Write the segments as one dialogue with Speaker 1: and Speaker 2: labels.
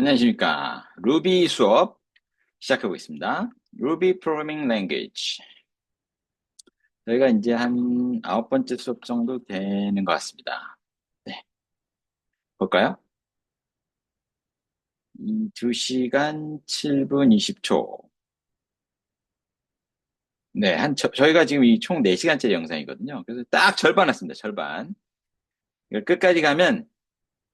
Speaker 1: 안녕하십니까. 루비 수업 시작해 보겠습니다. Ruby Programming Language. 저희가 이제 한 9번째 수업 정도 되는 것 같습니다. 네. 볼까요? 2시간 7분 20초. 네, 저희가 지금 이 총 4시간짜리 영상이거든요. 그래서 딱 절반 왔습니다. 절반. 이걸 끝까지 가면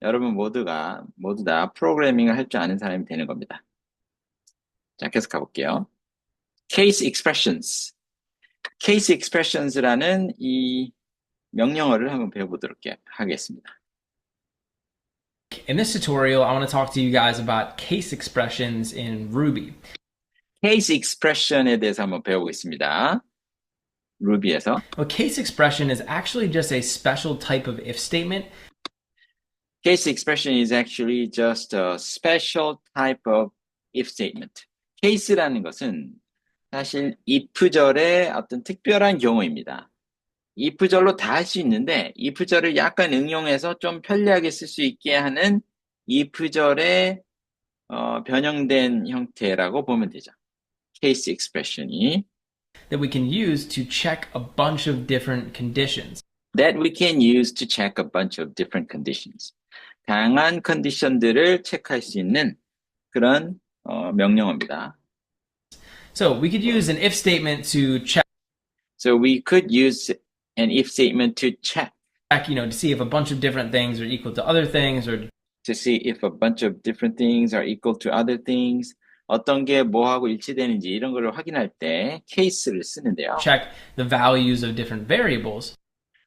Speaker 1: 여러분 모두 다 프로그래밍을 할 줄 아는 사람이 되는 겁니다. 자, 계속 가볼게요. Case expressions. Case expressions라는 이 명령어를 한번 배워보도록 하겠습니다.
Speaker 2: In this tutorial, I want to talk to you guys about case expressions in Ruby.
Speaker 1: Case expression에 대해서 한번 배워보겠습니다. Ruby에서.
Speaker 2: A case expression is actually just a special type of if statement.
Speaker 1: Case expression is actually just a special type of if statement. case라는 것은 사실 if절의 어떤 특별한 경우입니다. if절로 다 할 수 있는데 if절을 약간 응용해서 좀 편리하게 쓸 수 있게 하는 if절의 변형된 형태라고 보면 되죠. case expression이
Speaker 2: That we can use to check a bunch of different conditions.
Speaker 1: that we can use to check a bunch of different conditions. 다양한 컨디션들을 체크할 수 있는 그런 명령어입니다.
Speaker 2: So we could use an if statement to check,
Speaker 1: So we could use an if statement to check,
Speaker 2: to see if a bunch of different things are equal to other things, or
Speaker 1: to see if a bunch of different things are equal to other things. 어떤 게 뭐하고 일치되는지 이런 걸 확인할 때 case를 쓰는데요.
Speaker 2: check the values of different variables.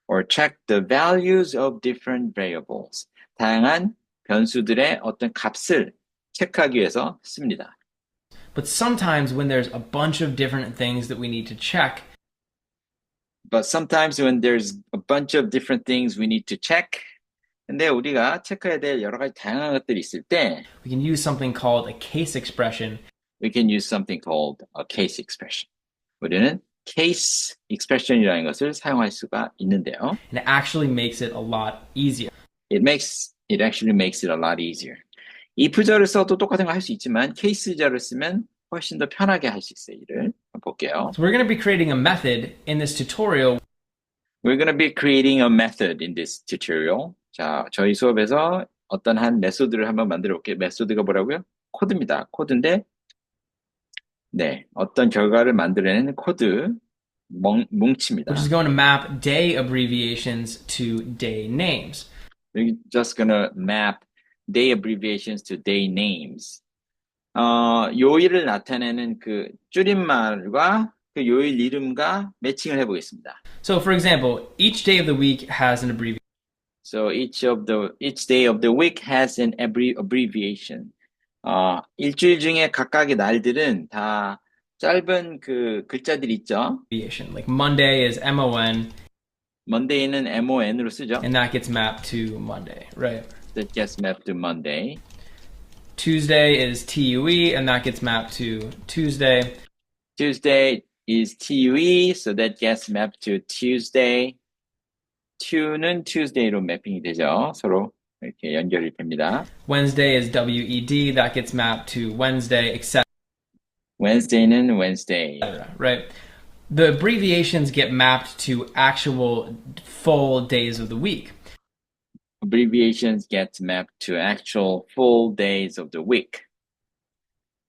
Speaker 1: Or check the values of different variables. 다양한 변수들의 어떤 값을 체크하기 위해서 씁니다.
Speaker 2: But sometimes when there's a bunch of different things that we need to check,
Speaker 1: But sometimes when there's a bunch of different things we need to check, 근데 우리가 체크해야 될 여러 가지 다양한 것들이 있을 때
Speaker 2: we can use something called a case expression.
Speaker 1: we can use something called a case expression. 우리는 case expression이라는 것을 사용할 수가 있는데요.
Speaker 2: And it actually makes it a lot easier.
Speaker 1: It actually makes it a lot easier. if절을 써도 똑같은 거 할 수 있지만 case절을 쓰면 훨씬 더 편하게 할 수 있어요. 이를 볼게요.
Speaker 2: So we're going to be creating a method in this tutorial.
Speaker 1: We're going to be creating a method in this tutorial. 자, 저희 수업에서 어떤 한 메소드를 한번 만들어 볼게요. 메소드가 뭐라고요? 코드입니다. 코드인데, 네, 어떤 결과를 만들어내는 코드 뭉칩니다.
Speaker 2: Which is going to map day abbreviations to day names.
Speaker 1: We're just gonna map day abbreviations to day names. 요일을 나타내는 그 줄임말과 그 요일 이름과 매칭을 해보겠습니다.
Speaker 2: So, for example, each day of the week has an abbreviation.
Speaker 1: So each day of the week has an abbreviation. 일주일 중에 각각의 날들은 다 짧은 그 글자들이 있죠.
Speaker 2: Like Monday is MON.
Speaker 1: Monday는 MON으로 쓰죠.
Speaker 2: And that gets mapped to Monday, right?
Speaker 1: That gets mapped to Monday.
Speaker 2: Tuesday is TUE, and that gets mapped to Tuesday.
Speaker 1: Tuesday is TUE, so that gets mapped to Tuesday. to는 Tuesday로 매핑이 되죠. 서로 이렇게 연결이 됩니다.
Speaker 2: Wednesday is WED, that gets mapped to Wednesday, etc.
Speaker 1: Wednesday는 Wednesday.
Speaker 2: Right? The abbreviations get mapped to actual full days of the week.
Speaker 1: Abbreviations get mapped to actual full days of the week.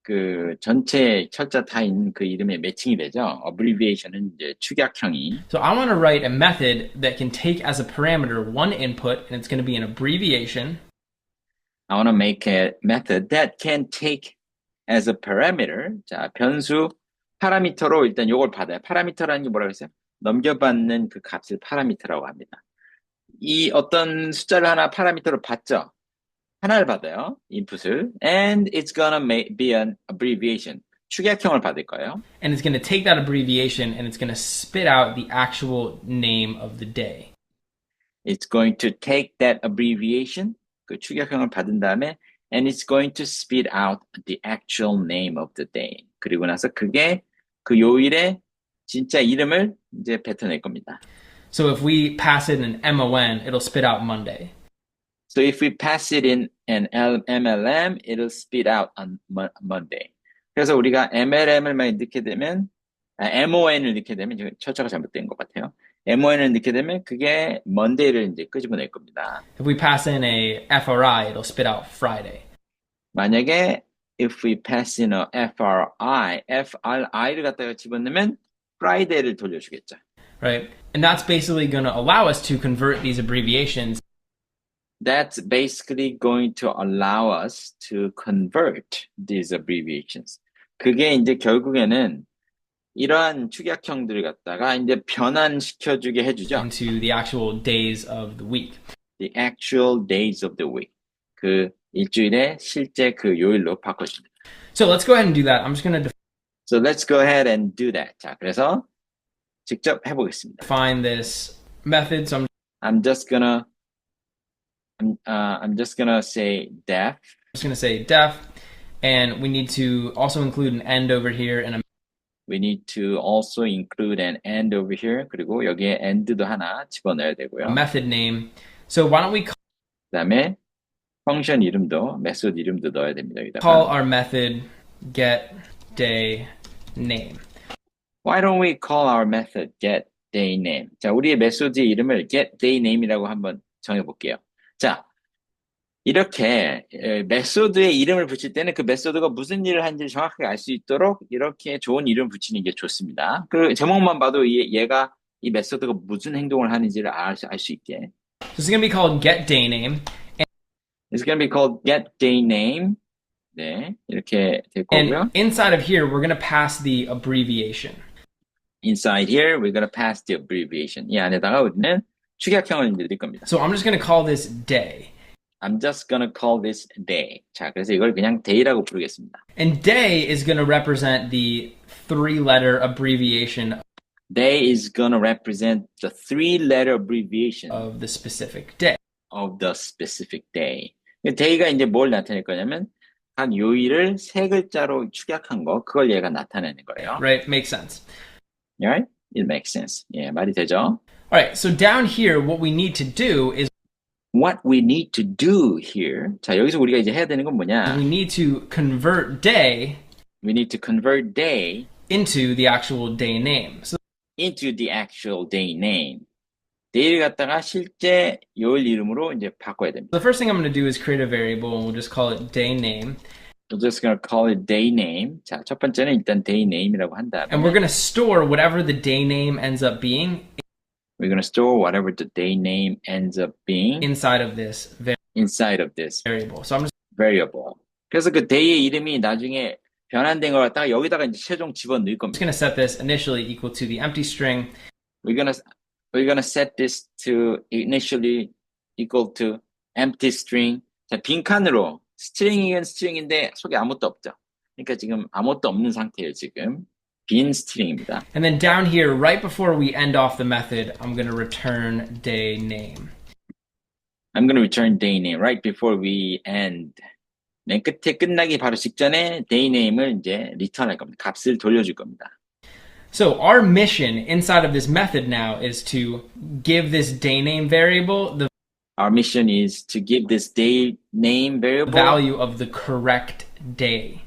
Speaker 1: 그 전체 철자 다 있는 그 이름에 매칭이 되죠. Abbreviation은 이제 축약형이.
Speaker 2: So I want to write a method that can take as a parameter one input, and it's going to be an abbreviation.
Speaker 1: I want to make a method that can take as a parameter. 자, 변수 파라미터로 일단 요걸 받아요. 파라미터라는 게 뭐라고 했어요? 넘겨받는 그 값을 파라미터라고 합니다. 이 어떤 숫자를 하나 파라미터로 받죠. 하나를 받아요. 인풋을. And it's gonna be an abbreviation. 축약형을 받을 거예요.
Speaker 2: And it's going to take that abbreviation and it's going to spit out the actual name of the day.
Speaker 1: It's going to take that abbreviation, 그 축약형을 받은 다음에 and it's going to spit out the actual name of the day. 그리고 나서 그게 그 요일의 진짜 이름을 이제 뱉어낼 겁니다.
Speaker 2: So if we pass it an MON, it'll spit out Monday.
Speaker 1: So if we pass it in an MLM, it'll spit out on Monday. 그래서 우리가 MLM을 넣게 되면, MON을 넣게 되면, 지금 철자가 잘못된 것 같아요. MON을 넣게 되면 그게 Monday를 이제 끄집어낼 겁니다.
Speaker 2: If we pass in a FRI, it'll spit out Friday.
Speaker 1: 만약에 if we pass in a FRI를 갖다가 집어넣으면 Friday를 돌려주겠죠.
Speaker 2: Right? And that's basically going to allow us to convert these abbreviations
Speaker 1: That's basically going to allow us to convert these abbreviations. 그게 이제 결국에는 이러한 축약형들을 갖다가 이제 변환시켜주게 해주죠.
Speaker 2: into the actual days of the week.
Speaker 1: The actual days of the week. 그 일주일의 실제 그 요일로 바꿔줍니다.
Speaker 2: So let's go ahead and do that. I'm just going to
Speaker 1: So let's go ahead and do that. 자, 그래서 직접 해보겠습니다.
Speaker 2: define this method. So
Speaker 1: I'm just gonna say def.
Speaker 2: just going to say def, and we need to also include an end over here and a
Speaker 1: We need to also include an end over here. 그리고 여기에 end도 하나 집어넣어야 되고요.
Speaker 2: method name. So why don't we
Speaker 1: 그다음에 펑션 이름도, 메소드 이름도 넣어야 됩니다. 여기다가.
Speaker 2: call our method get day name.
Speaker 1: Why don't we call our method get day name? 자, 우리의 메소드의 이름을 get day name이라고 한번 정해볼게요. 자, 이렇게 메소드의 이름을 붙일 때는 그 메소드가 무슨 일을 하는지 정확하게 알 수 있도록 이렇게 좋은 이름 붙이는 게 좋습니다. 그 제목만 봐도 얘가 이 메소드가 무슨 행동을 하는지를 알 수 있게.
Speaker 2: So it's going to be called get day name.
Speaker 1: It's going to be called get day name. 네, 이렇게 될 거고요.
Speaker 2: And inside of here, we're going to pass the abbreviation.
Speaker 1: Inside here, we're going to pass the abbreviation. 이 안에다가 우리는 축약형을 넣을 겁니다.
Speaker 2: So I'm just going to call this day.
Speaker 1: I'm just going to call this day. 자, 그래서 이걸 그냥 day라고 부르겠습니다.
Speaker 2: And day is going to represent the 3-letter abbreviation
Speaker 1: Day is going to represent the 3-letter abbreviation
Speaker 2: of the specific day.
Speaker 1: of the specific day. day가 이제 뭘 나타낼 거냐면 한 요일을 3글자로 축약한 거, 그걸 얘가 나타내는 거예요.
Speaker 2: Right? Makes sense.
Speaker 1: Right? It makes sense. 예, 말이 되죠?
Speaker 2: All right, so down here, what we need to do is
Speaker 1: What we need to do here. 자, 여기서 우리가 이제 해야 되는 건 뭐냐?
Speaker 2: we need to convert day
Speaker 1: We need to convert day
Speaker 2: into the actual day name. So
Speaker 1: into the actual day name. day를 갖다가 실제 요일 이름으로 이제 바꿔야 됩니다.
Speaker 2: the first thing I'm going to do is create a variable, and we'll just call it day name.
Speaker 1: We're just going to call it day name. 자, 첫 번째는 일단 day name이라고 한 다음에
Speaker 2: And we're going to store whatever the day name ends up being
Speaker 1: we're going to store whatever the day name ends up being
Speaker 2: inside of this
Speaker 1: inside of this
Speaker 2: variable. So I'm just
Speaker 1: variable. 그래서 그 day의 이름이 나중에 변환된 걸 갖다가 여기다가 이제 최종 집어넣을 겁니다.
Speaker 2: going to set this initially equal to the empty string.
Speaker 1: We're gonna set this to initially equal to empty string. 자, 빈칸으로 스트링이긴 스트링인데 속에 아무것도 없죠. 그러니까 지금 아무것도 없는 상태예요, 지금. 빈 스트링입니다.
Speaker 2: And then down here, right before we end off the method, I'm going to return day name.
Speaker 1: I'm gonna return day name right before we end. 맨 끝에 끝나기 바로 직전에 day name을 이제 리턴할 겁니다. 값을 돌려줄 겁니다.
Speaker 2: So our mission inside of this method now is to give this day name variable the
Speaker 1: Our mission is to give this day name variable
Speaker 2: value of the correct day.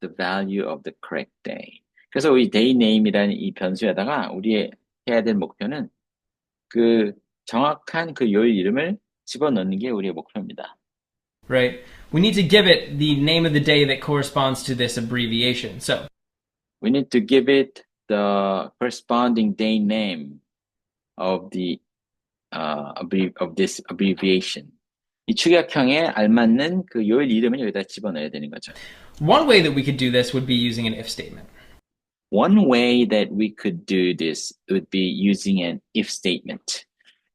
Speaker 1: the value of the correct day. 그래서 우리 day name이라는 이 변수에다가 우리 해야 될 목표는 그 정확한 그 요일 이름을 집어넣는 게 우리의 목표입니다.
Speaker 2: Right? We need to give it the name of the day that corresponds to this abbreviation. So
Speaker 1: We need to give it the corresponding day name of the of this abbreviation. 이 축약형에 알맞는 그 요일 이름을 여기다 집어넣어야 되는 거죠.
Speaker 2: one way that we could do this would be using an if statement.
Speaker 1: One way that we could do this would be using an if statement.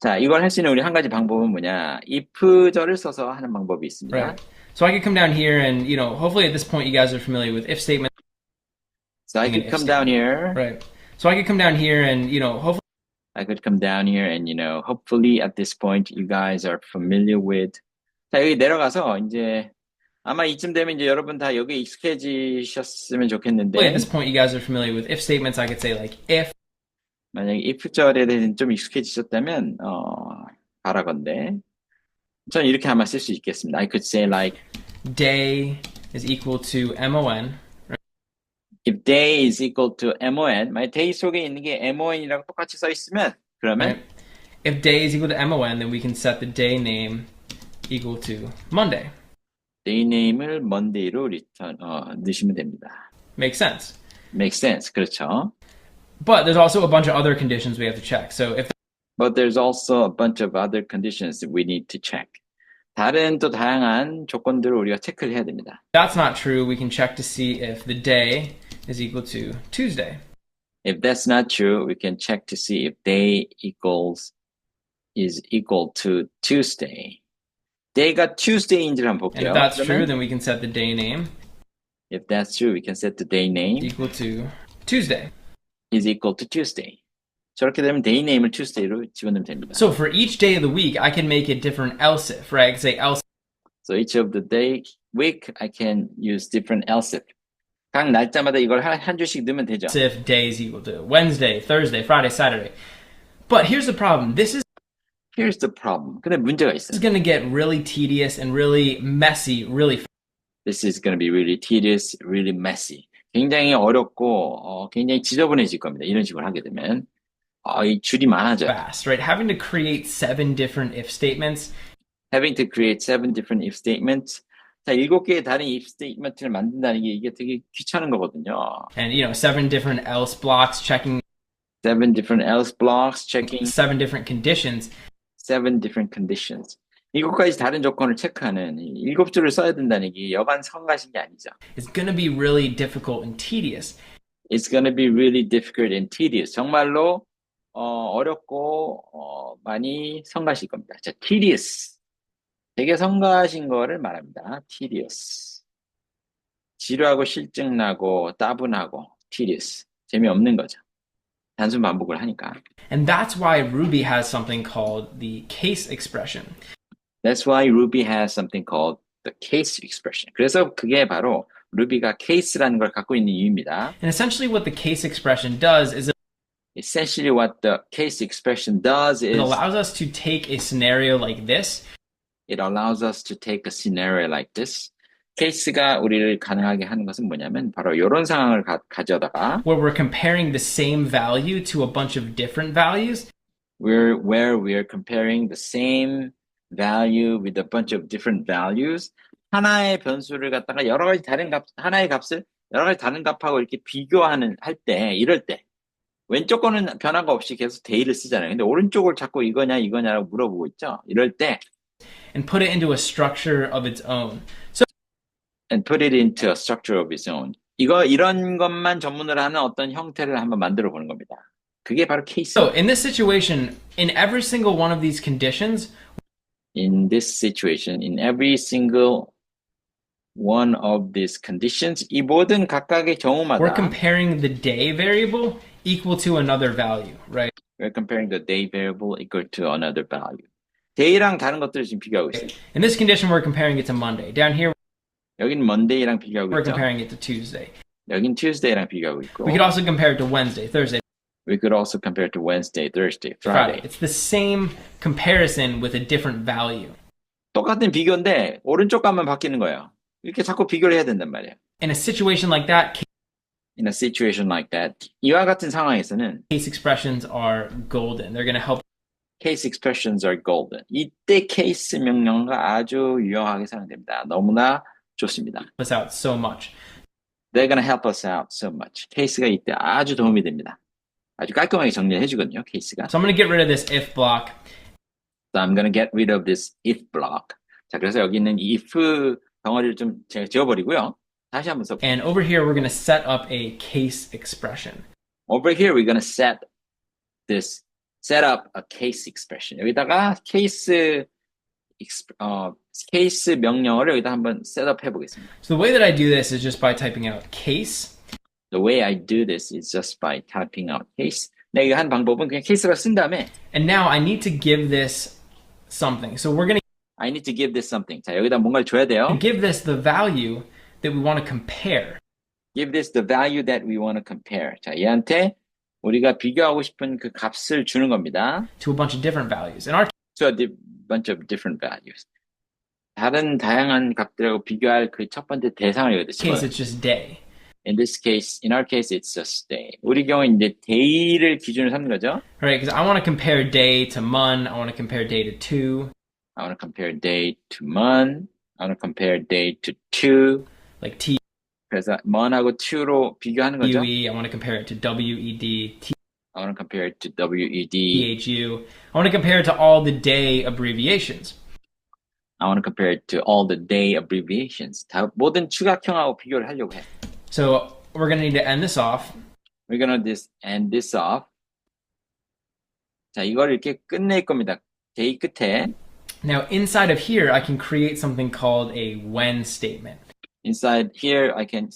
Speaker 1: 자, 이걸 할 수 있는 우리 한 가지 방법은 뭐냐? if절을 써서 하는 방법이 있습니다.
Speaker 2: Right. So I could come down here and, hopefully at this point you guys are familiar with if statements.
Speaker 1: So I could come down here.
Speaker 2: Right. So I could come down here and, hopefully
Speaker 1: I could come down here and, hopefully at this point you guys are familiar with. 자, 여기 내려가서 이제 아마 이쯤 되면 이제 여러분 다 여기 익숙해지셨으면 좋겠는데.
Speaker 2: at this point you guys are familiar with if statements. I could say like if.
Speaker 1: 만약에 if절에 대해서 좀 익숙해지셨다면, 바라건대. 저는 이렇게 아마 쓸 수 있겠습니다. I could say like,
Speaker 2: day is equal to MON.
Speaker 1: if day is equal to MON, 만약 day 속에 있는 게 MON이라고 똑같이 써 있으면, 그러면
Speaker 2: Right? If day is equal to MON, then we can set the day name equal to Monday.
Speaker 1: day name을 Monday로 넣으시면 됩니다.
Speaker 2: Makes sense.
Speaker 1: Makes sense. 그렇죠.
Speaker 2: But there's also a bunch of other conditions we have to check. So if
Speaker 1: But there's also a bunch of other conditions that we need to check. 다른 또 다양한 조건들을 우리가 체크를 해야 됩니다.
Speaker 2: that's not true, we can check to see if the day is equal to Tuesday.
Speaker 1: If that's not true, we can check to see if day is equal to Tuesday. day가 Tuesday인지를 한번
Speaker 2: And
Speaker 1: 볼게요.
Speaker 2: if that's
Speaker 1: 그러면
Speaker 2: true, then we can set the day name
Speaker 1: if that's true, we can set the day name
Speaker 2: equal to Tuesday.
Speaker 1: is equal to Tuesday. 저렇게 되면 day name을 Tuesday로 집어넣으면 됩니다.
Speaker 2: So for each day of the week, I can make a different else if, right? I can say else
Speaker 1: So each of the day, week, I can use different else if. 각 날짜마다 이걸 한 줄씩 넣으면 되죠.
Speaker 2: if day is equal to Wednesday, Thursday, Friday, Saturday. But here's the problem. This is
Speaker 1: Here's the problem. 근데 문제가 있어요.
Speaker 2: going to get really tedious and really messy really
Speaker 1: This is going to be really tedious, really messy. 굉장히 어렵고 굉장히 지저분해질 겁니다. 이런 식으로 하게 되면 이 줄이 많아져요.
Speaker 2: fast, right? Having to create 7 different if statements
Speaker 1: Having to create 7 different if statements. 자, 7개의 다른 if statement를 만든다는 게 이게 되게 귀찮은 거거든요.
Speaker 2: and 7 different else blocks, checking
Speaker 1: 7 different else blocks, checking
Speaker 2: 7 different conditions.
Speaker 1: 7 different conditions. 7가지 다른 조건을 체크하는 7줄을 써야 된다는 게 여간 성가신 게 아니죠.
Speaker 2: It's going to be really difficult and tedious.
Speaker 1: It's going to be really difficult and tedious. 정말로 어렵고 많이 성가실 겁니다. 자, tedious. 되게 성가신 거를 말합니다. tedious. 지루하고 실증나고 따분하고 tedious. 재미없는 거죠. 단순 반복을 하니까.
Speaker 2: And that's why Ruby has something called the case expression.
Speaker 1: That's why Ruby has something called the case expression. 그래서 그게 바로 루비가 case라는 걸 갖고 있는 이유입니다.
Speaker 2: And essentially what the case expression does is
Speaker 1: Essentially what the case expression does
Speaker 2: it
Speaker 1: is
Speaker 2: allows us to take a scenario like this
Speaker 1: it allows us to take a scenario like this. 케이스가 우리를 가능하게 하는 것은 뭐냐면 바로 이런 상황을 가져다가
Speaker 2: where we're comparing the same value to a bunch of different values
Speaker 1: where we're comparing the same value with a bunch of different values. 하나의 변수를 갖다가 여러 가지 다른 값, 하나의 값을 여러 가지 다른 값하고 이렇게 이럴 때 왼쪽 거는 변화가 없이 계속 day를 쓰잖아요. 근데 오른쪽을 자꾸 이거냐라고 물어보고 있죠. 이럴 때
Speaker 2: and put it into a structure of its own.
Speaker 1: and put it into a structure of its own. 이런 것만 전문으로 하는 어떤 형태를 한번 만들어 보는 겁니다. 그게 바로 케이스.
Speaker 2: So in this situation, in every single one of these conditions,
Speaker 1: In this situation, in every single one of these conditions, 이 모든 각각의 경우마다
Speaker 2: we're comparing the day variable equal to another value, right?
Speaker 1: we're comparing the day variable equal to another value. day랑 다른 것들을 지금 비교하고 있어요.
Speaker 2: In this condition, we're comparing it to Monday. Down here,
Speaker 1: 여기는 Monday랑 비교하고
Speaker 2: we're
Speaker 1: 있죠.
Speaker 2: comparing it to Tuesday.
Speaker 1: 여긴 Tuesday랑 비교하고 있고.
Speaker 2: We could also compare it to Wednesday, Thursday,
Speaker 1: We could also compare it to Wednesday, Thursday,
Speaker 2: Friday.
Speaker 1: Friday.
Speaker 2: It's the same comparison with a different value.
Speaker 1: 똑같은 비교인데 오른쪽 값만 바뀌는 거예요. 이렇게 자꾸 비교를 해야 된단 말이에요.
Speaker 2: In a situation like that,
Speaker 1: In a situation like that, 이와 같은 상황에서는
Speaker 2: case expressions are golden. They're going to help
Speaker 1: case expressions are golden. 이때 케이스 명령어가 아주 유용하게 사용됩니다. 너무나 좋습니다.
Speaker 2: us out so much.
Speaker 1: They're gonna help us out so much. 케이스가 이때 아주 도움이 됩니다. 아주 깔끔하게 정리를 해주거든요, 케이스가.
Speaker 2: So I'm going to get rid of this if block.
Speaker 1: So I'm gonna get rid of this if block. 자, 그래서 여기 있는 이 if 덩어리를 좀 제가 지워버리고요. 다시 한번 써.
Speaker 2: And over here, we're going to set up a case expression.
Speaker 1: Over here, we're gonna set up a case expression. 여기다가 케이스 명령어를 여기다 한번 셋업 해보겠습니다.
Speaker 2: So the way that I do this is just by typing out case.
Speaker 1: The way I do this is just by typing out case. 내가 한 방법은 그냥 케이스를 쓴 다음에
Speaker 2: And now I need to give this something. So we're going
Speaker 1: I need to give this something. 자, 여기다 뭔가를 줘야 돼요.
Speaker 2: to give this the value that we want to compare.
Speaker 1: Give this the value that we want to compare. 자, 얘한테 우리가 비교하고 싶은 그 값을 주는 겁니다.
Speaker 2: To a bunch of different values. In our
Speaker 1: To a bunch of different values. 다른 다양한 값들하고 비교할 그 첫 번째 대상을 여기다
Speaker 2: In this case,
Speaker 1: 집어요.
Speaker 2: it's just day.
Speaker 1: In our case, it's just day. 우리 경우에 이제 day를 기준으로 삼는 거죠.
Speaker 2: Right? Because I want to compare day to month. I want to compare day to two.
Speaker 1: I want to compare day to month. I want to compare day to two.
Speaker 2: Like T
Speaker 1: 그래서 month하고 two로 비교하는 거죠.
Speaker 2: U E. I want to compare it to W E D T
Speaker 1: I want to compare it to WED.
Speaker 2: H U. I want to compare it to all the day abbreviations.
Speaker 1: I want to compare it to all the day abbreviations. 다 모든 추각형하고 비교를 하려고 해.
Speaker 2: So we're going to need to end this off.
Speaker 1: We're gonna end this off. 자, 이걸 이렇게 끝낼 겁니다. day 끝에.
Speaker 2: Now, inside of here, I can create something called a when statement.
Speaker 1: Inside here, I can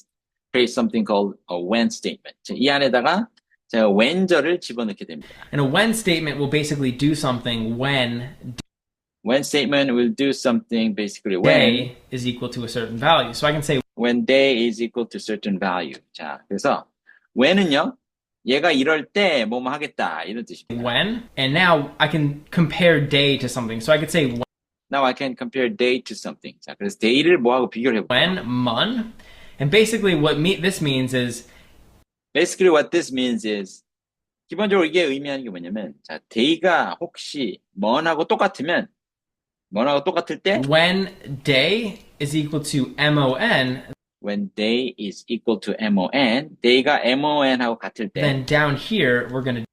Speaker 1: create something called a when statement. 자, 이 안에다가 제가 when절을 집어넣게 됩니다.
Speaker 2: And a when statement will basically do something when
Speaker 1: When statement will do something basically
Speaker 2: day is equal to a certain value. So I can say
Speaker 1: when day is equal to certain value. 자, 그래서 when은요, 얘가 이럴 때 뭐뭐 하겠다 이런 뜻입니다.
Speaker 2: when, and now I can compare day to something. So I could say
Speaker 1: Now I can compare day to something. 자, 그래서 day를 뭐하고 비교를 해볼게요.
Speaker 2: when month, and basically what this means is
Speaker 1: Basically what this means is 기본적으로 이게 의미하는 게 뭐냐면 자, day가 혹시 month하고 똑같으면 month하고 똑같을 때
Speaker 2: when day is equal to MON,
Speaker 1: when day is equal to MON, day가 MON하고 같을 때
Speaker 2: then down here we're going to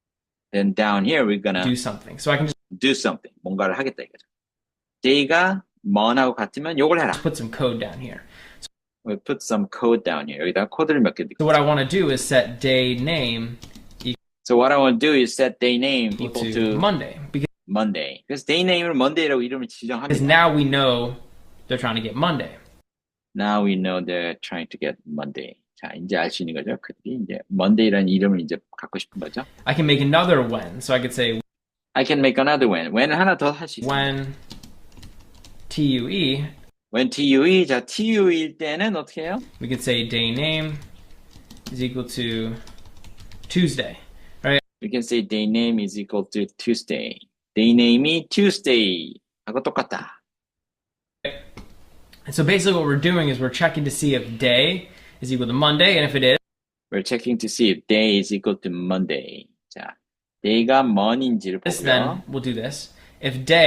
Speaker 1: then down here we're gonna
Speaker 2: do something. So I can just
Speaker 1: do something. 뭔가를 하겠다 이거죠. day가 month하고 같으면 요걸 해라.
Speaker 2: put some code down here.
Speaker 1: We'll put some code down here. 여기다가 코드를 몇 개 넣고.
Speaker 2: So what I want to do is set day name
Speaker 1: So what I want to do is set day name
Speaker 2: equal
Speaker 1: equal
Speaker 2: to
Speaker 1: to
Speaker 2: Monday because
Speaker 1: Monday. 그래서 day name을 Monday라고 이름을 지정합니다.
Speaker 2: now we know they're trying to get Monday.
Speaker 1: Now we know they're trying to get Monday. 자, 이제 알 수 있는 거죠. 그들이 이제 Monday라는 이름을 이제 갖고 싶은 거죠.
Speaker 2: I can make another when. So I could say
Speaker 1: I can make another when. when은 하나 더 할 수 있어요.
Speaker 2: when TUE,
Speaker 1: when TUE. 자, TUE일 때는 어떻게 해요?
Speaker 2: we could say day name is equal to Tuesday.
Speaker 1: We can say day name is equal to Tuesday. day name이 Tuesday 하고 똑같다.
Speaker 2: And so basically what we're doing is we're checking to see if day is equal to Monday, and if it is,
Speaker 1: We're checking to see if day is equal to Monday. 자, day가 month인지를 보고요.
Speaker 2: then we'll do this. If day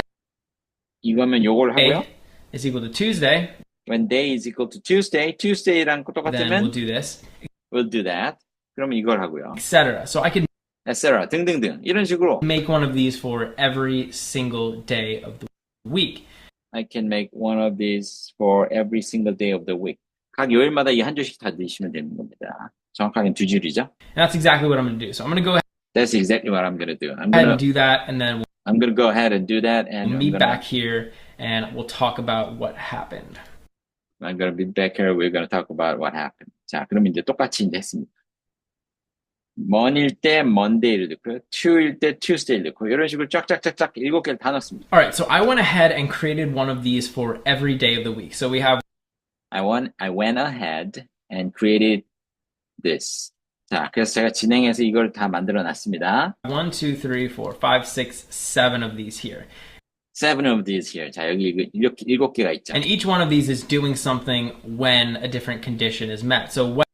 Speaker 1: 이거면 요걸 하고요.
Speaker 2: is equal to Tuesday,
Speaker 1: When day is equal to Tuesday, Tuesday랑
Speaker 2: then
Speaker 1: 똑같으면
Speaker 2: we'll do this,
Speaker 1: we'll do that. 그러면 이걸 하고요.
Speaker 2: etc. So I can
Speaker 1: etc. 등등등 이런 식으로
Speaker 2: make one of these for every single day of the week.
Speaker 1: I can make one of these for every single day of the week. 각 요일마다 이 한 줄씩 다 넣으시면 되는 겁니다. 정확하게 두 줄이죠.
Speaker 2: And that's exactly what I'm going to do. So I'm going to go
Speaker 1: That's exactly what I'm gonna do.
Speaker 2: ahead and do that, and then
Speaker 1: I'm gonna go ahead and do that, and
Speaker 2: we'll meet back here, and we'll talk about what happened.
Speaker 1: I'm gonna be back here. We're gonna talk about what happened. 자, 그럼 이제 똑같이 이제 했습니다. mon일 때 Monday를 넣고요, tu일 때 Tuesday를 넣고 이런 식으로 쫙쫙쫙쫙 7개를 다 넣습니다.
Speaker 2: All right, so I went ahead and created one of these for every day of the week. So we have
Speaker 1: I went ahead and created this. 자, 그래서 제가 진행해서 이걸 다 만들어 놨습니다.
Speaker 2: 1, 2, 3, 4, 5, 6, 7 of these here.
Speaker 1: 7 of these here. 자, 여기 이렇게 7개가 있죠.
Speaker 2: And each one of these is doing something when a different condition is met. So when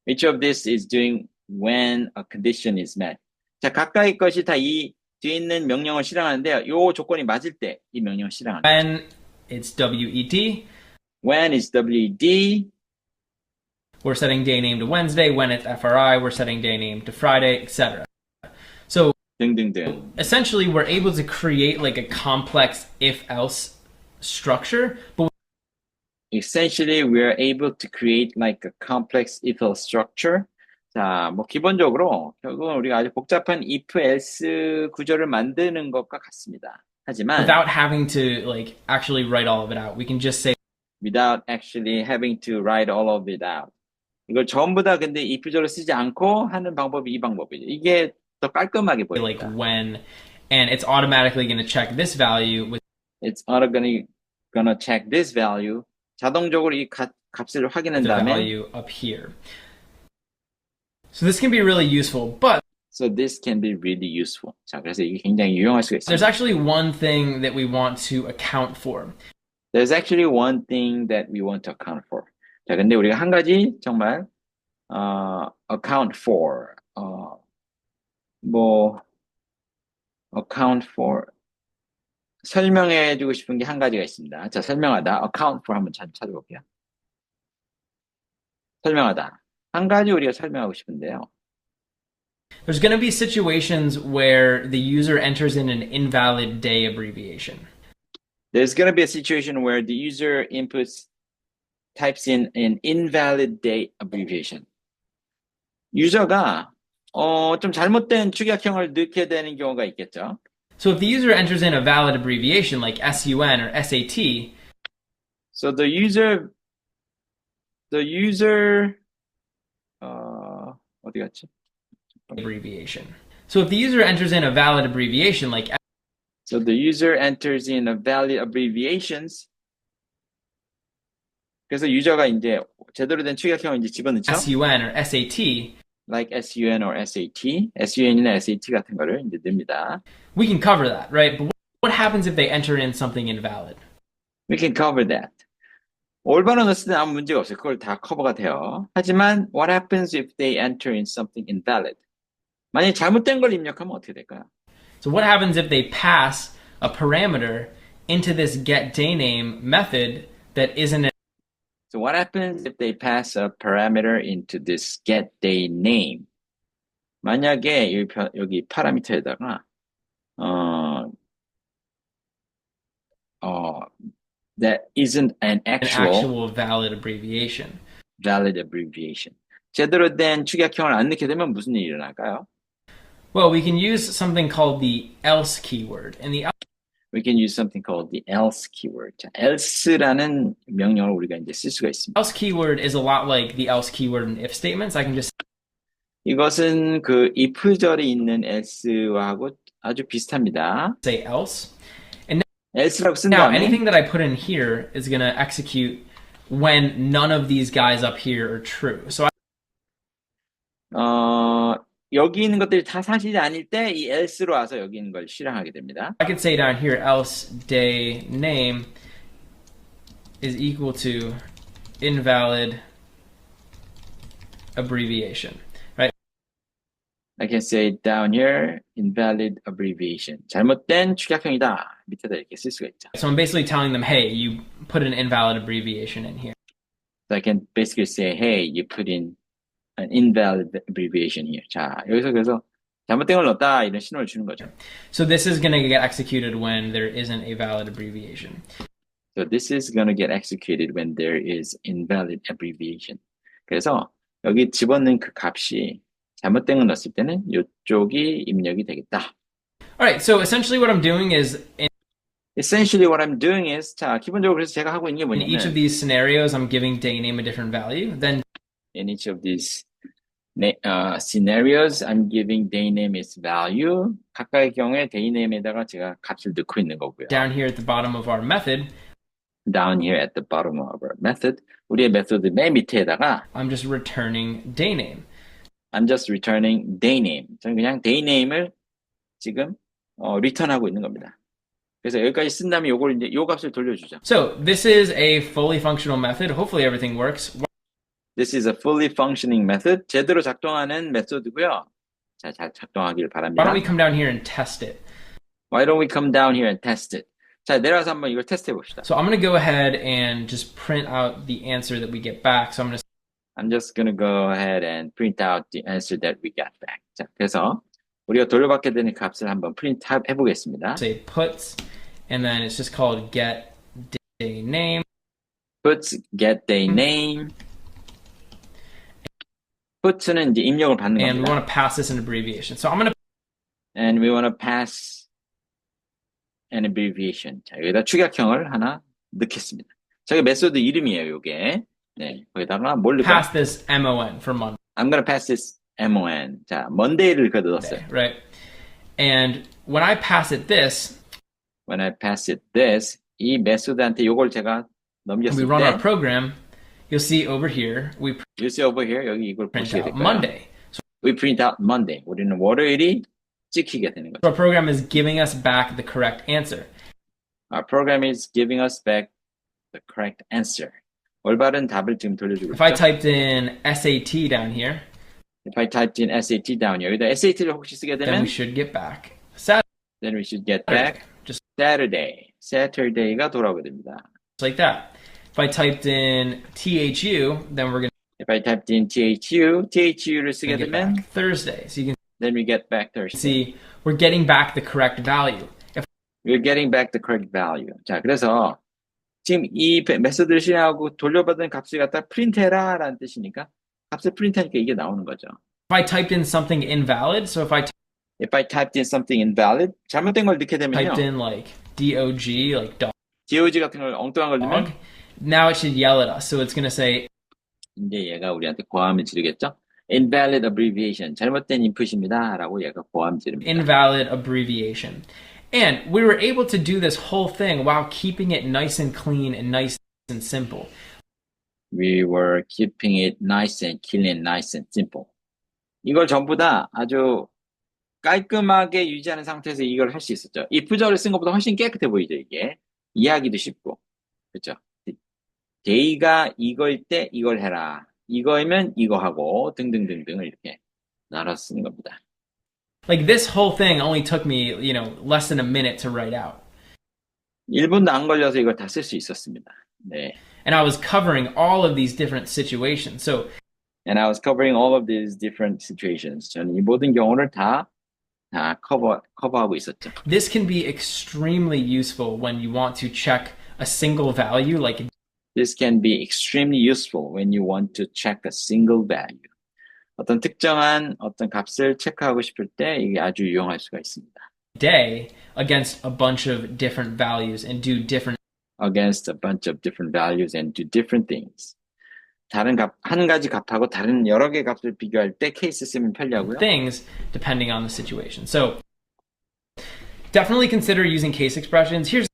Speaker 1: Each of this is doing when a condition is met. 자, 가까이 것이 다 이 뒤에 있는 명령을 실행하는데요. 요 조건이 맞을 때 이 명령을 실행합니다.
Speaker 2: it's WED,
Speaker 1: When is WD.
Speaker 2: we're setting day name to Wednesday. When it's FRI, we're setting day name to Friday, etc. So
Speaker 1: 등등등.
Speaker 2: essentially, we're able to create like a complex if-else structure, but
Speaker 1: Essentially, we are able to create like a complex if-else structure. 자, 뭐 기본적으로 결국은 우리가 아주 복잡한 if-else 구조를 만드는 것과 같습니다. 하지만
Speaker 2: without having to like actually write all of it out, we can just say
Speaker 1: without actually having to write all of it out. 이걸 전부 다 근데 if절을 쓰지 않고 하는 방법이 이 방법이죠. 이게 더 깔끔하게
Speaker 2: like
Speaker 1: 보입니다.
Speaker 2: when, and it's automatically going to check this value with
Speaker 1: It's automatically gonna check this value. 자동적으로 이 값을 확인한
Speaker 2: the
Speaker 1: 다음에
Speaker 2: value up here. So this can be really useful, but
Speaker 1: So this can be really useful. 자, 그래서 이게 굉장히 유용할 수가
Speaker 2: there's
Speaker 1: 있습니다.
Speaker 2: actually one thing that we want to account for.
Speaker 1: There's actually one thing that we want to account for. 자, 근데 우리가 한 가지 정말 account for 뭐 account for 설명해주고 싶은 게 한 가지가 있습니다. 자, 설명하다 account for 한번 찾아볼게요. 설명하다. 한 가지 우리가 설명하고 싶은데요.
Speaker 2: There's going to be situations where the user enters in an invalid day abbreviation.
Speaker 1: There's going to be a situation where the user types in an invalid day abbreviation. 유저가 좀 잘못된 축약형을 넣게 되는 경우가 있겠죠.
Speaker 2: So if the user enters in a valid abbreviation like SUN or SAT,
Speaker 1: so the user 어디 갔지?
Speaker 2: abbreviation. So if the user enters in a valid abbreviation like
Speaker 1: So the user enters in a valid abbreviations. 그래서 유저가 이제 제대로 된 축약형을 이제 집어넣죠.
Speaker 2: SUN or SAT,
Speaker 1: like SUN or SAT, SUN이나 SAT 같은 거를 이제 넣습니다.
Speaker 2: we can cover that, right? But what happens if they enter in something invalid?
Speaker 1: We can cover that. 올바로 넣었을 때 아무 문제가 없어요. 그걸 다 커버가 돼요. 하지만 what happens if they enter in something invalid? 만약에 잘못된 걸 입력하면 어떻게 될까요?
Speaker 2: So what happens if they pass a parameter into this getDayName method that isn't
Speaker 1: So what happens if they pass a parameter into this getDayName? 만약에 여기 파라미터에다가 that isn't an actual
Speaker 2: valid abbreviation.
Speaker 1: valid abbreviation. 제대로 된 축약형을 안 넣게 되면 무슨 일이 일어날까요?
Speaker 2: Well, we can use something called the else keyword. And
Speaker 1: we can use something called the else keyword. 자, else라는 명령을 우리가 이제 쓸 수가 있습니다.
Speaker 2: else keyword is a lot like the else keyword in if statements. I can just
Speaker 1: 이것은 그 if절에 있는 else와하고 아주 비슷합니다.
Speaker 2: say else.
Speaker 1: else라고 쓴
Speaker 2: Now,
Speaker 1: 다음에
Speaker 2: anything that I put in here is going to execute when none of these guys up here are true. So
Speaker 1: 여기 있는 것들이 다 사실이 아닐 때 이 else로 와서 여기 있는 걸 실행하게 됩니다.
Speaker 2: I could say down here else day name is equal to invalid abbreviation. Right?
Speaker 1: I can say down here invalid abbreviation. 잘못된 축약형이다. 밑에다 이렇게 쓸 수가 있죠.
Speaker 2: So I'm basically telling them, hey, you put an invalid abbreviation in here.
Speaker 1: So I can basically say, hey, you put in an invalid abbreviation here. 자, 여기서 그래서 잘못된 걸 넣었다 이런 신호를 주는 거죠.
Speaker 2: So this is going to get executed when there isn't a valid abbreviation.
Speaker 1: So this is going to get executed when there is invalid abbreviation. 그래서 여기 집어넣은 그 값이 잘못된 걸 넣었을 때는 이쪽이 입력이 되겠다.
Speaker 2: All right, so essentially what I'm doing is
Speaker 1: Essentially what I'm doing is 자, 기본적으로 그래서 제가 하고 있는 게
Speaker 2: in each of
Speaker 1: 뭐냐면
Speaker 2: these scenarios, I'm giving day name a different value. Then
Speaker 1: in each of these scenarios, I'm giving day name its value. 각각의 경우에 day name에다가 제가 값을 넣고 있는 거고요.
Speaker 2: down here at the bottom of our method,
Speaker 1: Down here at the bottom of our method, 우리의 메소드 맨 밑에다가
Speaker 2: I'm just returning day name.
Speaker 1: I'm just returning day name. 저는 그냥 day name을 지금 return하고 있는 겁니다. 그래서 여기까지 쓴 다음에 요걸 이제 요 값을 돌려주죠.
Speaker 2: So this is a fully functional method. Hopefully everything works.
Speaker 1: This is a fully functioning method. 제대로 작동하는 메소드고요. 자, 잘 작동하길
Speaker 2: Why
Speaker 1: 바랍니다.
Speaker 2: don't we come down here and test it?
Speaker 1: Why don't we come down here and test it? 자, 내려와서 한번 이걸 테스트해 봅시다.
Speaker 2: So I'm going to go ahead and just print out the answer that we get back. So
Speaker 1: I'm just gonna go ahead and print out the answer that we got back. 자, 그래서 우리가 돌려받게 되는 값을 한번 프린트 해보겠습니다.
Speaker 2: say puts, and then it's just called get day name.
Speaker 1: puts get day name. puts는 이제 입력을 받는
Speaker 2: And we
Speaker 1: 겁니다.
Speaker 2: want to pass this an abbreviation. So I'm going to
Speaker 1: And we want to pass an abbreviation. 자, 여기다 축약형을 하나 넣겠습니다. 저게 메소드 이름이에요, 요게. 네, 거기다가 뭘 넣을까?
Speaker 2: pass this MON for Monday,
Speaker 1: I'm gonna pass this MON. 자, Monday를 그 넣었어요.
Speaker 2: right? And when I pass it this,
Speaker 1: When I pass it this, 이 메소드한테 요걸 제가
Speaker 2: and we
Speaker 1: 넘겼을
Speaker 2: run our
Speaker 1: 때,
Speaker 2: program, you'll see over here, we
Speaker 1: you see over here, 여기 이걸
Speaker 2: print
Speaker 1: 보시게
Speaker 2: out
Speaker 1: 될까요?
Speaker 2: Monday.
Speaker 1: We print out Monday. 우리는 월요일이 찍히게 되는
Speaker 2: So
Speaker 1: 거죠.
Speaker 2: our program is giving us back the correct answer.
Speaker 1: Our program is giving us back the correct answer. 올바른 답을 지금 돌려주고
Speaker 2: If I
Speaker 1: 있죠.
Speaker 2: typed in SAT down here,
Speaker 1: If I typed in SAT down here, 여기다 SAT를 혹시 쓰게
Speaker 2: then
Speaker 1: 되면
Speaker 2: we should get back.
Speaker 1: then we should get
Speaker 2: Saturday,
Speaker 1: back
Speaker 2: just
Speaker 1: Saturday. Saturday가 돌아오게 됩니다.
Speaker 2: like that. If I typed in THU, then we're going
Speaker 1: If I typed in THU를
Speaker 2: to
Speaker 1: 쓰게
Speaker 2: get
Speaker 1: 되면
Speaker 2: back Thursday. So you can
Speaker 1: then we get back Thursday.
Speaker 2: see we're getting back the correct value. If
Speaker 1: We're getting back the correct value. 자, 그래서 지금 이 메소드를 실행하고 돌려받은 값을 갖다 프린트해라 라는 뜻이니까 값을 프린트하니까 이게 나오는 거죠.
Speaker 2: I typed in something invalid, so if I
Speaker 1: If I typed in something invalid, 잘못된 걸 넣게 되면요.
Speaker 2: typed in like DOG, like dog,
Speaker 1: DOG 같은 걸 엉뚱한 걸 넣으면
Speaker 2: now it should yell at us. So it's going to say
Speaker 1: 이제 얘가 우리한테 고함을 지르겠죠. Invalid abbreviation, 잘못된 인풋입니다 라고 얘가 고함 지릅니다.
Speaker 2: invalid abbreviation. And we were able to do this whole thing while keeping it nice and clean and nice and simple.
Speaker 1: We were keeping it nice and clean, nice and simple. 이걸 전부 다 아주 깔끔하게 유지하는 상태에서 이걸 할 수 있었죠. if절을 쓴 것보다 훨씬 깨끗해 보이죠, 이게. 이해하기도 쉽고. 그렇죠? day가 이거일 때 이걸 해라. 이거이면 이거 하고 등등등등을 이렇게 나눠 쓰는 겁니다.
Speaker 2: Like this whole thing only took me, less than a minute to write out.
Speaker 1: 1분도 안 걸려서 이걸 다 쓸 수 있었습니다. 네.
Speaker 2: And I was covering all of these different situations. So
Speaker 1: And I was covering all of these different situations. 저는 이 모든 경우를 다 커버하고 있었죠.
Speaker 2: this can be extremely useful when you want to check a single value, like
Speaker 1: This can be extremely useful when you want to check a single value. 어떤 특정한 어떤 값을 체크하고 싶을 때 이게 아주 유용할 수가 있습니다.
Speaker 2: day against a bunch of different values and do different
Speaker 1: Against a bunch of different values and do different things. 다른 값, 한 가지 값하고 다른 여러 개 값을 비교할 때 케이스 쓰면 편리하고요.
Speaker 2: things depending on the situation. So definitely consider using case expressions. Here's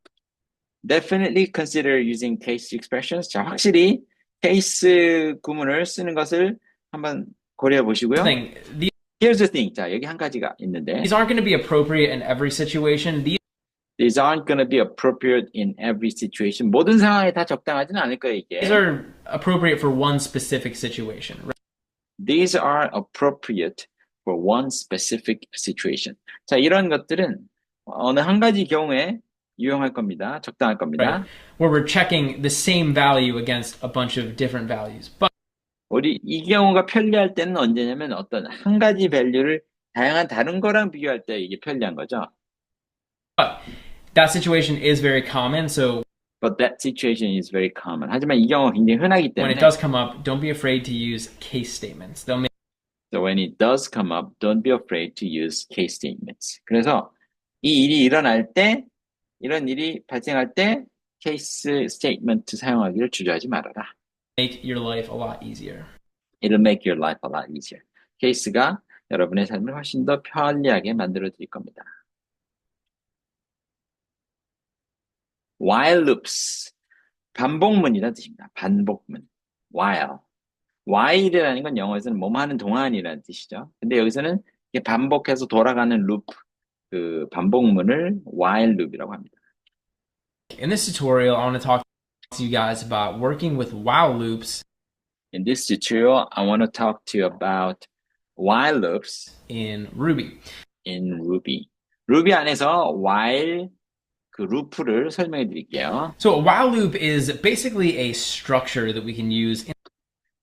Speaker 1: Definitely consider using case expressions. 자, 확실히 케이스 구문을 쓰는 것을 한번 고려해 보시고요.
Speaker 2: the thing.
Speaker 1: Here's the thing. 자, 여기 한 가지가 있는데
Speaker 2: These aren't going to be appropriate in every situation.
Speaker 1: These aren't going to be appropriate in every situation. 모든 상황에 다 적당하지는 않을 거예요, 이게.
Speaker 2: These are appropriate for one specific situation.
Speaker 1: These are appropriate for one specific situation. 자, 이런 것들은 어느 한 가지 경우에 유용할 겁니다. 적당할 겁니다.
Speaker 2: Right? Where we're checking the same value against a bunch of different values. But
Speaker 1: 우리 이 경우가 편리할 때는 언제냐면 어떤 한 가지 밸류를 다양한 다른 거랑 비교할 때 이게 편리한 거죠.
Speaker 2: that situation is very common. So
Speaker 1: But that situation is very common. 하지만 이 경우가 굉장히 흔하기
Speaker 2: when it
Speaker 1: 때문에
Speaker 2: does come up, don't be afraid to use case statements. They'll make
Speaker 1: So when it does come up, don't be afraid to use case statements. 그래서 이 일이 일어날 때, 이런 일이 발생할 때 case statement 사용하기를 주저하지 말아라.
Speaker 2: your life a lot easier.
Speaker 1: It'll make your life a lot easier. 케이스가 여러분의 삶을 훨씬 더 편리하게 만들어 드릴 겁니다. While loops. 반복문이라는 뜻입니다. 반복문. While. while이라는 건 영어에서는 뭐뭐 하는 동안이라는 뜻이죠. 근데 여기서는 이게 반복해서 돌아가는 룹, 그 반복문을 while loop이라고 합니다.
Speaker 2: In this tutorial, I want to talk to you guys about working with while loops
Speaker 1: In this tutorial, I want to talk to you about while loops
Speaker 2: in Ruby.
Speaker 1: in Ruby. Ruby 안에서 while 그 루프를 설명해 드릴게요.
Speaker 2: So a while loop is basically a structure that we can use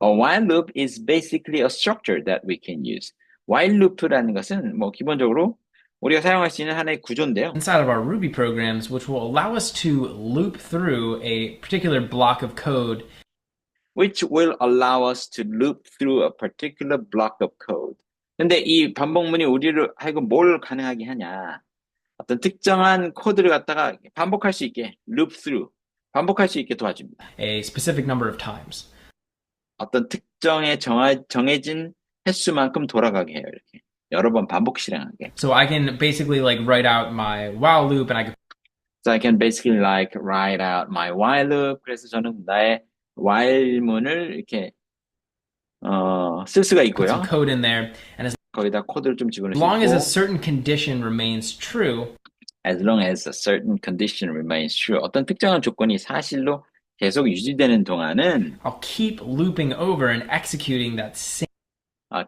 Speaker 1: A while loop is basically a structure that we can use. while loop라는 것은 뭐 기본적으로 우리가 사용할 수 있는 하나의 구조인데요.
Speaker 2: inside of our Ruby programs, which will allow us to loop through a particular block of code
Speaker 1: Which will allow us to loop through a particular block of code. 근데 이 반복문이 우리를 하여금 뭘 가능하게 하냐. 어떤 특정한 코드를 갖다가 반복할 수 있게, loop through, 반복할 수 있게 도와줍니다.
Speaker 2: a specific number of times.
Speaker 1: 어떤 특정에 정해진 횟수만큼 돌아가게 해요, 이렇게. 여러 번 반복 실행하게.
Speaker 2: So I can basically like write out my while loop and I can
Speaker 1: So I can basically like write out my while loop. 그래서 저는 나의 while문을 이렇게 쓸 수가
Speaker 2: put
Speaker 1: 있고요.
Speaker 2: some code in there, and as
Speaker 1: 거기다 코드를 좀 집어넣을 수
Speaker 2: long as a
Speaker 1: 있고.
Speaker 2: certain condition remains true,
Speaker 1: As long as a certain condition remains true. 어떤 특정한 조건이 사실로 계속 유지되는 동안은
Speaker 2: I'll keep looping over and executing that same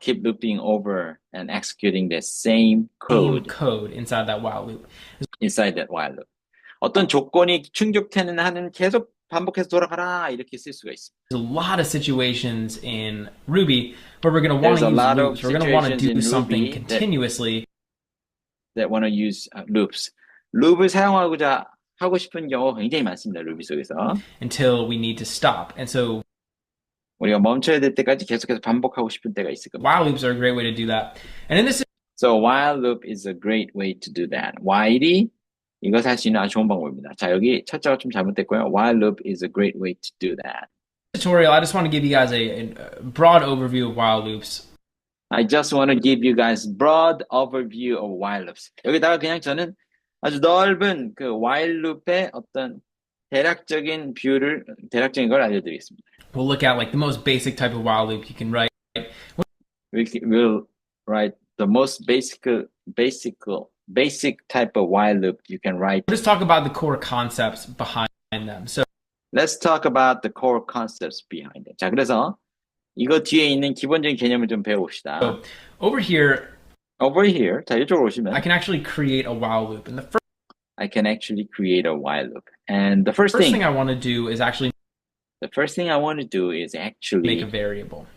Speaker 1: keep looping over and executing the same code
Speaker 2: code inside that while loop.
Speaker 1: inside that while loop. 어떤 조건이 충족되는 한은 계속 반복해서 돌아가라 이렇게 쓸 수가 있습니다.
Speaker 2: There's a lot of situations in Ruby where we're going to want
Speaker 1: There's
Speaker 2: to
Speaker 1: a
Speaker 2: use
Speaker 1: lot of
Speaker 2: loops. We're going to want to
Speaker 1: situations
Speaker 2: do
Speaker 1: in
Speaker 2: something
Speaker 1: Ruby
Speaker 2: continuously
Speaker 1: that want to use loops. 룹을 사용하고자 하고 싶은 경우가 굉장히 많습니다. 루비 속에서.
Speaker 2: until we need to stop. And so
Speaker 1: 우리가 멈춰야 될 때까지 계속해서 반복하고 싶은 때가 있을 겁니다.
Speaker 2: while loops are a great way to do that. And in this
Speaker 1: So while loop is a great way to do that. while이 이것을 할 수 있는 아주 좋은 방법입니다. 자, 여기 첫자가 좀 잘못됐고요. while loop is a great way to do that.
Speaker 2: tutorial, I just want to give you guys a broad overview of while loops.
Speaker 1: I just want to give you guys broad overview of while loops. 여기다가 그냥 저는 아주 넓은 그 while loop의 어떤 대략적인 걸 알려드리겠습니다.
Speaker 2: We'll look at like the most basic type of while loop you can write.
Speaker 1: We'll write the most basic type of while loop you can write.
Speaker 2: We'll just talk about the core concepts behind them. So
Speaker 1: Let's talk about the core concepts behind it. 자, 그래서 이거 뒤에 있는 기본적인 개념을 좀 배워봅시다.
Speaker 2: so over here,
Speaker 1: 자, 이쪽으로 오시면
Speaker 2: I can actually create a while loop. And the first
Speaker 1: I can actually create a while loop. And the first
Speaker 2: thing
Speaker 1: thing
Speaker 2: I want to do is actually
Speaker 1: I want to do is actually
Speaker 2: make a variable.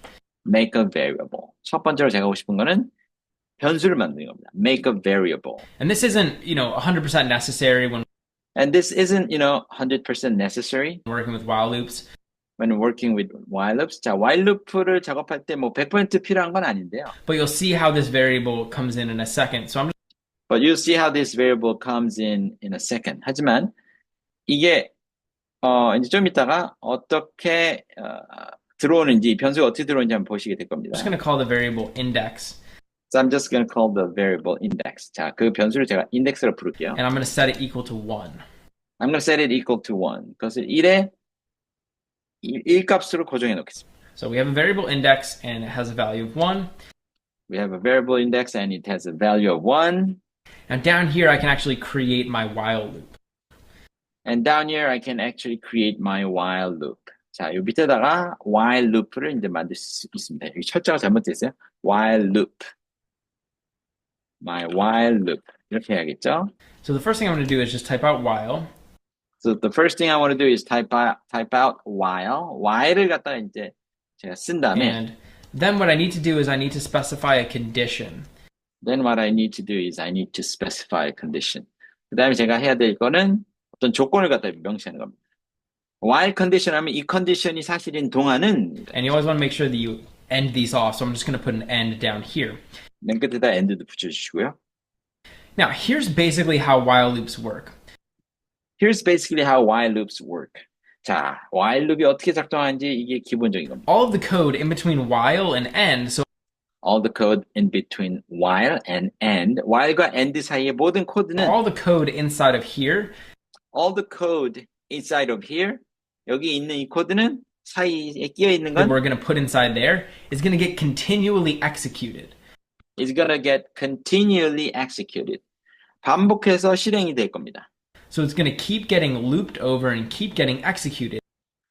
Speaker 1: make a variable. 첫 번째로 제가 하고 싶은 거는 변수를 만드는 겁니다. Make a variable.
Speaker 2: And this isn't, 100% necessary when
Speaker 1: And this isn't, 100% necessary
Speaker 2: working with while loops.
Speaker 1: when working with while loops. 자, while loop를 작업할 때 뭐 100% 필요한 건 아닌데요.
Speaker 2: But you'll see how this variable comes in a second. So I'm just
Speaker 1: But you'll see how this variable comes in a second. 하지만 이게 이제 좀 이따가 어떻게 들어오는지 변수가 어떻게 들어오는지 한번 보시게 될 겁니다.
Speaker 2: going to call the variable index.
Speaker 1: So I'm just going to call the variable index. 자, 그 변수를 제가 index로 부를게요.
Speaker 2: And I'm going to set it equal to 1.
Speaker 1: I'm going to set it equal to 1. 그것을 1에 1 값으로 고정해 놓겠습니다.
Speaker 2: So we have a variable index and it has a value of 1.
Speaker 1: We have a variable index and it has a value of 1.
Speaker 2: Now down here I can actually create my while loop.
Speaker 1: And down here I can actually create my while loop. 자, 이 밑에다가 while loop를 이제 만들 수 있습니다. 여기 철자가 잘못되어 있어요. while loop. My while loop. 이렇게 해야겠죠?
Speaker 2: So the first thing I'm going to do is just type out while.
Speaker 1: So the first thing I want to do is type out while. while을 갖다가 이제 제가 쓴 다음에
Speaker 2: And then what I need to do is I need to specify a condition.
Speaker 1: Then what I need to do is I need to specify a condition. 그 다음에 제가 해야 될 거는 어떤 조건을 갖다 명시하는 겁니다. while condition 하면 이 컨디션이 사실인 동안은
Speaker 2: And you always want to make sure that you end these off. So I'm just going to put an end down here.
Speaker 1: 맨 끝에다 end도 붙여주시고요.
Speaker 2: Now here's basically how while loops work.
Speaker 1: Here's basically how while loops work. 자, while loop이 어떻게 작동하는지 이게 기본적인 겁니다.
Speaker 2: All of the code in between while and end. So
Speaker 1: All the code in between while and end. while과 end 사이의 모든 코드는
Speaker 2: all the code inside of here
Speaker 1: all the code inside of here. 여기 있는 이 코드는 사이에 끼어 있는
Speaker 2: that
Speaker 1: 건
Speaker 2: we're going to put inside there is going to get continually executed.
Speaker 1: is gonna get continually executed. 반복해서 실행이 될 겁니다.
Speaker 2: So it's going to keep getting looped over and keep getting executed.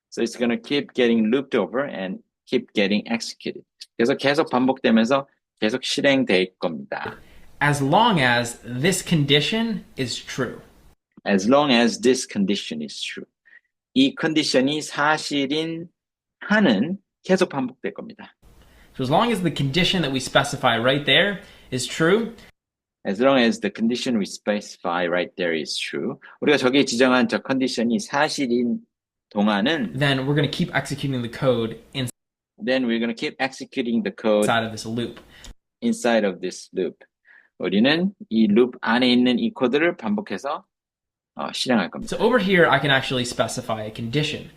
Speaker 1: So it's gonna keep getting looped over and keep getting executed. 그래서 계속 반복되면서 계속 실행될 겁니다.
Speaker 2: As long as this condition is true.
Speaker 1: As long as this condition is true. 이 컨디션이 사실인 한은 계속 반복될 겁니다.
Speaker 2: So as long as the condition that we specify right there is true,
Speaker 1: As long as the condition we specify right there is true. 우리가 저기에 지정한 저 컨디션이 사실인 동안은
Speaker 2: then we're going to keep executing the code
Speaker 1: then we're going to keep executing the code
Speaker 2: inside of this loop.
Speaker 1: inside of this loop. 우리는 이 룹 안에 있는 이 코드를 반복해서 실행할 겁니다.
Speaker 2: So over here, I can actually specify a condition.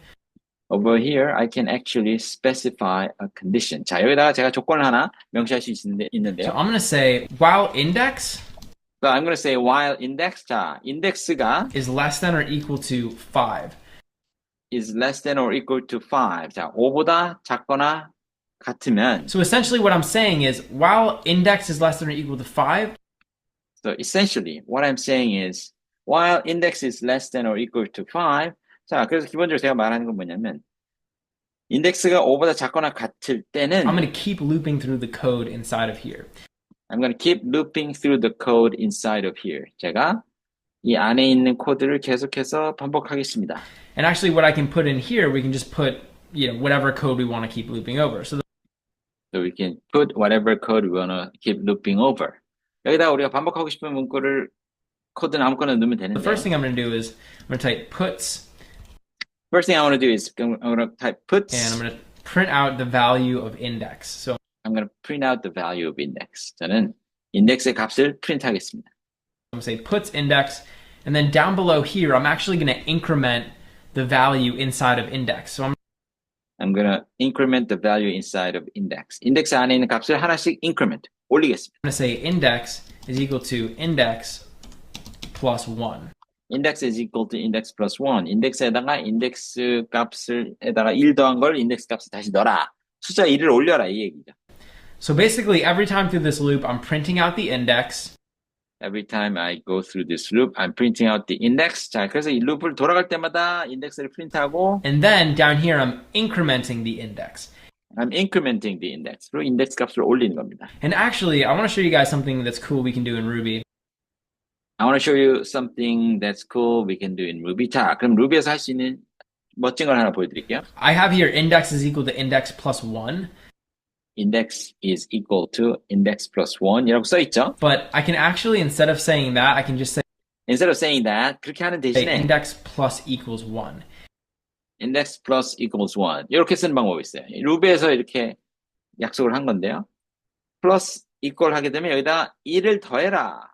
Speaker 1: Over here, I can actually specify a condition. 자, 여기다가 제가 조건을 하나 명시할 수
Speaker 2: So
Speaker 1: 있는데요.
Speaker 2: I'm going to say while index
Speaker 1: So I'm going to say while index, 자, index가
Speaker 2: is less than or equal to 5.
Speaker 1: is less than or equal to 5. 자, 5보다 작거나 같으면
Speaker 2: So essentially what I'm saying is while index is less than or equal to 5,
Speaker 1: So essentially, what I'm saying is, while index is less than or equal to 5, 자, 그래서 기본적으로 제가 말하는 건 뭐냐면, 인덱스가 5보다 작거나 같을
Speaker 2: I'm going
Speaker 1: 때는
Speaker 2: to keep looping through the code inside of here.
Speaker 1: I'm going to keep looping through the code inside of here. 제가 이 안에 있는 코드를 계속해서 반복하겠습니다.
Speaker 2: And actually what I can put in here, we can just put, whatever code we want to keep looping over. So
Speaker 1: So we can put whatever code we want to keep looping over. 여기다 우리가 반복하고 싶은 문구를 코드는 아무거나 넣으면
Speaker 2: the
Speaker 1: 되는데
Speaker 2: first thing I'm going to do is I'm going to type puts,
Speaker 1: first thing I want to do is I'm going to type puts
Speaker 2: and I'm going to print out the value of index. So
Speaker 1: I'm going to print out the value of index. 저는 인덱스의 값을 프린트하겠습니다.
Speaker 2: I'm going to say puts index, and then down below here, I'm actually going to increment the value inside of index. So
Speaker 1: I'm going to increment the value inside of index. 인덱스 안에 있는 값을 하나씩 increment, 올리겠습니다.
Speaker 2: going to say index is equal to index plus 1.
Speaker 1: index is equal to index plus 1. 인덱스에다가 인덱스 값에다가 1 더한 걸 인덱스 값을 다시 넣어라. 숫자 1을 올려라 이 얘기죠.
Speaker 2: So basically, every time through this loop, I'm printing out the index.
Speaker 1: Every time I go through this loop, I'm printing out the index. 자, 그래서 이 룹을 돌아갈 때마다 인덱스를 프린트하고
Speaker 2: And then down here, I'm incrementing the index.
Speaker 1: I'm incrementing the index. 그리고 인덱스 값을 올리는 겁니다.
Speaker 2: And actually, I want to show you guys something that's cool we can do in Ruby.
Speaker 1: I want to show you something that's cool we can do in Ruby. 자, 그럼 루비에서 할 수 있는 멋진 걸 하나 보여드릴게요.
Speaker 2: I have here index is equal to index plus 1.
Speaker 1: index is equal to index plus 1 이라고 써있죠.
Speaker 2: But I can actually, instead of saying that, I can just say
Speaker 1: Instead of saying that, 그렇게 하는 대신에
Speaker 2: index plus equals 1.
Speaker 1: index plus equals 1 이렇게 쓰는 방법이 있어요. 루비에서 이렇게 약속을 한 건데요. plus equal 하게 되면 여기다 1을 더해라.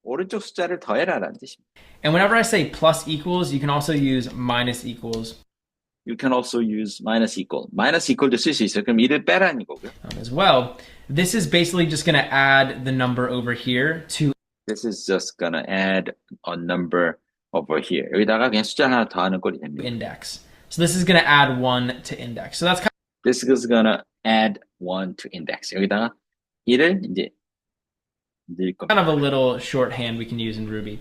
Speaker 1: 오른쪽 숫자를 더해라라는 뜻입니다.
Speaker 2: And whenever I say plus equals, you can also use minus equals
Speaker 1: You can also use minus equal. minus equal도 쓸 수 있어요. 그럼 1을 빼라는 거고요.
Speaker 2: as well. This is basically just going to add the number over here to
Speaker 1: This is just gonna add a number over here. 여기다가 그냥 숫자 하나 더하는 꼴이 됩니다.
Speaker 2: index. So this is going to add 1 to index. So that's
Speaker 1: This is gonna add 1 to index. 여기다가 1을 이제 넣을 겁니다.
Speaker 2: kind of a little shorthand we can use in Ruby.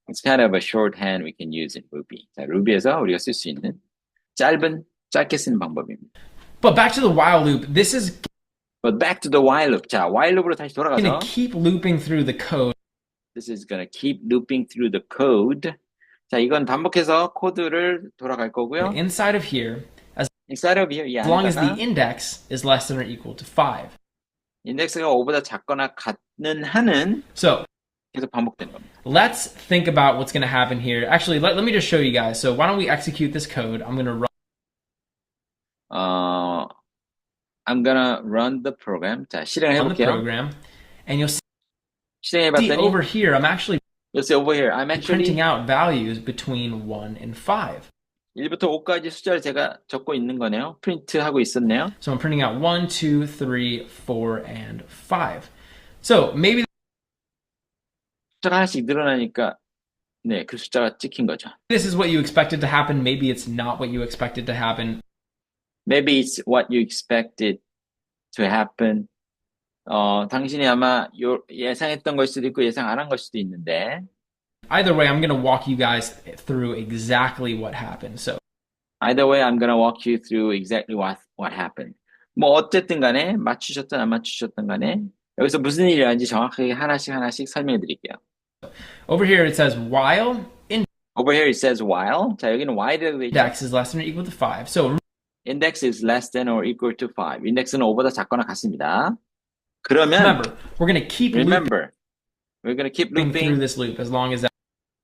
Speaker 1: It's kind of a shorthand we can use in Ruby. 자, 루비에서 우리가 쓸 수 있는 짧게 쓰는 방법입니다.
Speaker 2: But back to the while loop, this is
Speaker 1: But back to the while loop. 자, while loop으로 다시
Speaker 2: going
Speaker 1: 돌아가서
Speaker 2: to keep looping through the code.
Speaker 1: This is gonna keep looping through the code. 자, 이건 반복해서 코드를 돌아갈 거고요.
Speaker 2: Inside of here,
Speaker 1: Inside of here, 이
Speaker 2: as long as the
Speaker 1: 안에다가
Speaker 2: index is less than or equal to 5.
Speaker 1: 인덱스가 5보다 작거나 같는 한은
Speaker 2: So
Speaker 1: 계속 반복되는 겁니다.
Speaker 2: let's think about what's going to happen here. Actually, let me just show you guys. So why don't we execute this code? I'm going to run.
Speaker 1: I'm gonna run the program. 자, 실행해
Speaker 2: On the
Speaker 1: 볼게요.
Speaker 2: program, and you'll
Speaker 1: 실행해
Speaker 2: see
Speaker 1: 봤더니
Speaker 2: over here, I'm actually
Speaker 1: you'll see over here. I'm
Speaker 2: printing
Speaker 1: actually
Speaker 2: out values between 1 and 5.
Speaker 1: 1부터 5까지 숫자를 제가 적고 있는 거네요. 프린트하고 있었네요.
Speaker 2: So I'm printing out 1, 2, 3, 4, and 5. So maybe
Speaker 1: 숫자가 하나씩 늘어나니까 네, 그 숫자가 찍힌 거죠.
Speaker 2: this is what you expected to happen. Maybe it's not what you expected to happen.
Speaker 1: Maybe it's what you expected to happen. 당신이 아마 예상했던 걸 수도 있고 예상 안 한 걸 수도 있는데
Speaker 2: Either way, I'm going to walk you guys through exactly what happened. So
Speaker 1: either way, I'm gonna walk you through exactly what happened. 뭐 어쨌든 간에 맞추셨든 안 맞추셨든 간에 여기서 무슨 일이 일어난지 정확하게 하나씩 설명해 드릴게요.
Speaker 2: over here it says while
Speaker 1: Over here it says while. 자, 여기는 while이라고 돼 있죠.
Speaker 2: index is less than or equal to 5. So
Speaker 1: Index is less than or equal to 5. 인덱스는 5보다 작거나 같습니다. 그러면
Speaker 2: remember, we're going to keep
Speaker 1: remember, we're gonna keep
Speaker 2: looping through
Speaker 1: looping
Speaker 2: this loop as long as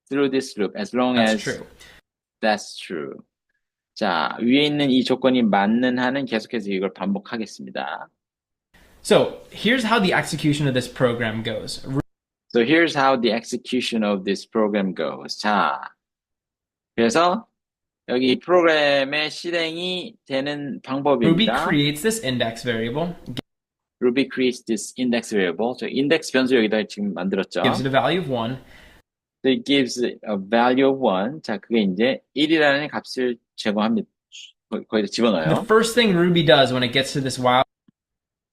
Speaker 1: through this loop as long
Speaker 2: that's
Speaker 1: as
Speaker 2: true.
Speaker 1: that's true. 자, 위에 있는 이 조건이 맞는 한은 계속해서 이걸 반복하겠습니다.
Speaker 2: So here's how the execution of this program goes.
Speaker 1: So here's how the execution of this program goes. 자, 그래서 여기 프로그램의 실행이 되는
Speaker 2: Ruby
Speaker 1: 방법입니다.
Speaker 2: creates this index variable,
Speaker 1: Ruby creates this index variable. 저 index 변수 여기다 지금 만들었죠.
Speaker 2: gives it a value of 1,
Speaker 1: So it gives a value of 1. 자, 그게 이제 1이라는 값을 제공합니다. 거기다
Speaker 2: the
Speaker 1: 집어넣어요.
Speaker 2: first thing Ruby does when it gets to this while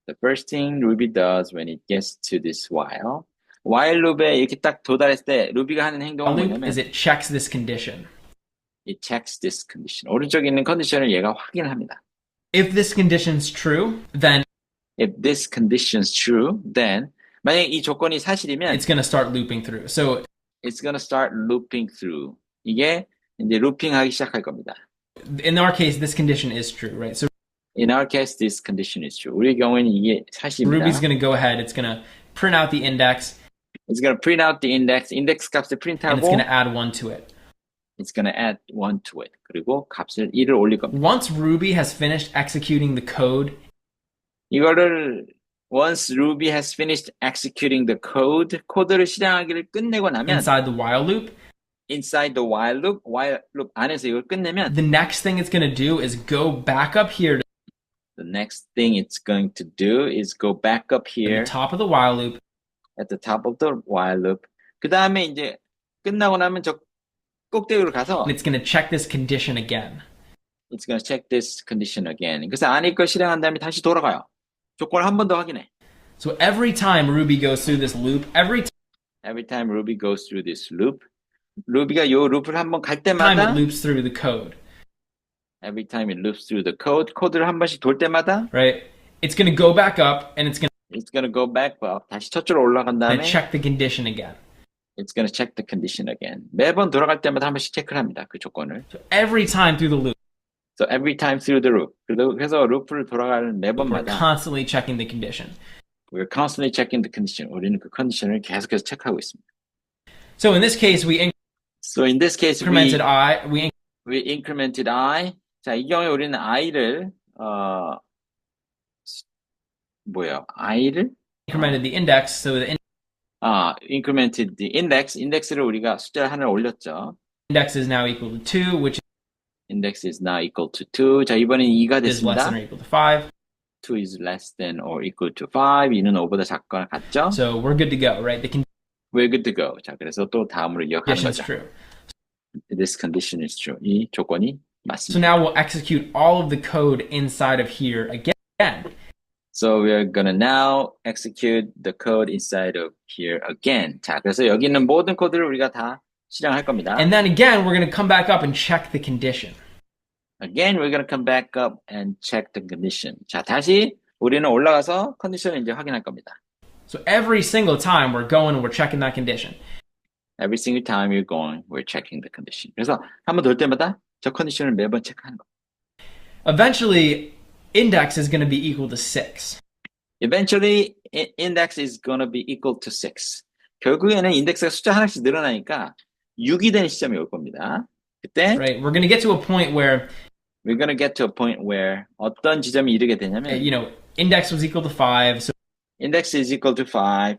Speaker 1: The first thing Ruby does when it gets to this while loop에 이렇게 딱 도달했을 때 루비가 하는 행동은
Speaker 2: loop
Speaker 1: 뭐냐면
Speaker 2: is it checks this condition.
Speaker 1: it checks this condition. 오른쪽에 있는 컨디션을 얘가 확인합니다.
Speaker 2: If this condition's true, then
Speaker 1: If this condition's true, then 만약에 이 조건이 사실이면
Speaker 2: it's going to start looping through. So
Speaker 1: it's gonna start looping through. 이게 이제 루핑하기 시작할 겁니다.
Speaker 2: in our case, this condition is true, right? So
Speaker 1: In our case, this condition is true. 우리 경우에는 이게 사실입니다.
Speaker 2: Ruby's going to go ahead. It's going to print out the index,
Speaker 1: It's gonna print out the index. index 값을
Speaker 2: and it's
Speaker 1: 프린트하고
Speaker 2: going to add 1 to it.
Speaker 1: it's gonna add 1 to it. 그리고 값을 1을 올릴 겁니다.
Speaker 2: Once Ruby has finished executing the code
Speaker 1: 이거를 once Ruby has finished executing the code, 코드를 실행하기를 끝내고 나면
Speaker 2: inside the while loop,
Speaker 1: inside the while loop 안에서 이걸 끝내면
Speaker 2: the next thing it's going to do is go back up here to
Speaker 1: the next thing it's going to do is go back up
Speaker 2: the
Speaker 1: here
Speaker 2: top of the while loop,
Speaker 1: at the top of the while loop. 그 다음에 이제 끝나고 나면 저 꼭대기로 가서
Speaker 2: and it's going to check this condition again.
Speaker 1: it's going to check this condition again. 그래서 안에 걸 실행한 다음에 다시 돌아가요. 조건을 한 번 더 확인해.
Speaker 2: So every time Ruby goes through this loop, every
Speaker 1: Every time Ruby goes through this loop, 루비가 요 루프를 한 번 갈
Speaker 2: time
Speaker 1: 때마다
Speaker 2: it loops through the code,
Speaker 1: every time it loops through the code, 코드를 한 번씩 돌 때마다
Speaker 2: right? It's going to go back up and it's going
Speaker 1: it's going to go back up. 다시 첫째로 올라간
Speaker 2: to
Speaker 1: 다음에
Speaker 2: check the condition again.
Speaker 1: it's going to check the condition again. 매번 돌아갈 때마다 한 번씩 체크를 합니다. 그 조건을.
Speaker 2: So every time through the loop,
Speaker 1: So every time through the loop. 그래서 루프를 돌아가는
Speaker 2: we're
Speaker 1: 매번마다
Speaker 2: constantly checking the condition.
Speaker 1: we're constantly checking the condition. 우리는 그 컨디션을 계속해서 체크하고 있습니다.
Speaker 2: So in this case, we
Speaker 1: So in this case,
Speaker 2: incremented I,
Speaker 1: we incremented I. 자, 이 경우에 우리는 i를 i를
Speaker 2: incremented the index, so the
Speaker 1: incremented the index. index를 우리가 숫자 하나를 올렸죠.
Speaker 2: index is now equal to 2, which
Speaker 1: index is now equal to 2. 자, 이번엔 2가
Speaker 2: is less
Speaker 1: 됐습니다.
Speaker 2: than or equal to 5.
Speaker 1: 2 is less than or equal to 5. 2는 5보다 작거나 같죠?
Speaker 2: So we're good to go, right? The
Speaker 1: We're good to go. 자, 그래서 또 다음으로 이어가는
Speaker 2: condition is
Speaker 1: 거죠.
Speaker 2: true.
Speaker 1: This condition is true. 이 조건이
Speaker 2: So
Speaker 1: 맞습니다.
Speaker 2: now we'll execute all of the code inside of here again.
Speaker 1: So we are gonna now execute the code inside of here again. 자, 그래서 여기 있는 모든 코드를 우리가 다 실행할 겁니다.
Speaker 2: And then again, we're going to come back up and check the condition.
Speaker 1: Again, we're gonna come back up and check the condition. 자, 다시 우리는 올라가서 컨디션을 이제 확인할 겁니다.
Speaker 2: So every single time we're going and we're checking that condition.
Speaker 1: Every single time you're going, we're checking the condition. 그래서 한 번 돌 때마다 저 컨디션을 매번 체크하는 겁니다.
Speaker 2: Eventually, index is going to be equal to 6.
Speaker 1: Eventually, index is gonna be equal to 6. 결국에는 인덱스가 숫자 하나씩 늘어나니까 6이 되는 시점이 올 겁니다. 그때
Speaker 2: Right? We're going to get to a point where,
Speaker 1: we're gonna get to a point where 어떤 지점이 이르게 되냐면
Speaker 2: index was equal to 5, so
Speaker 1: index is equal to 5.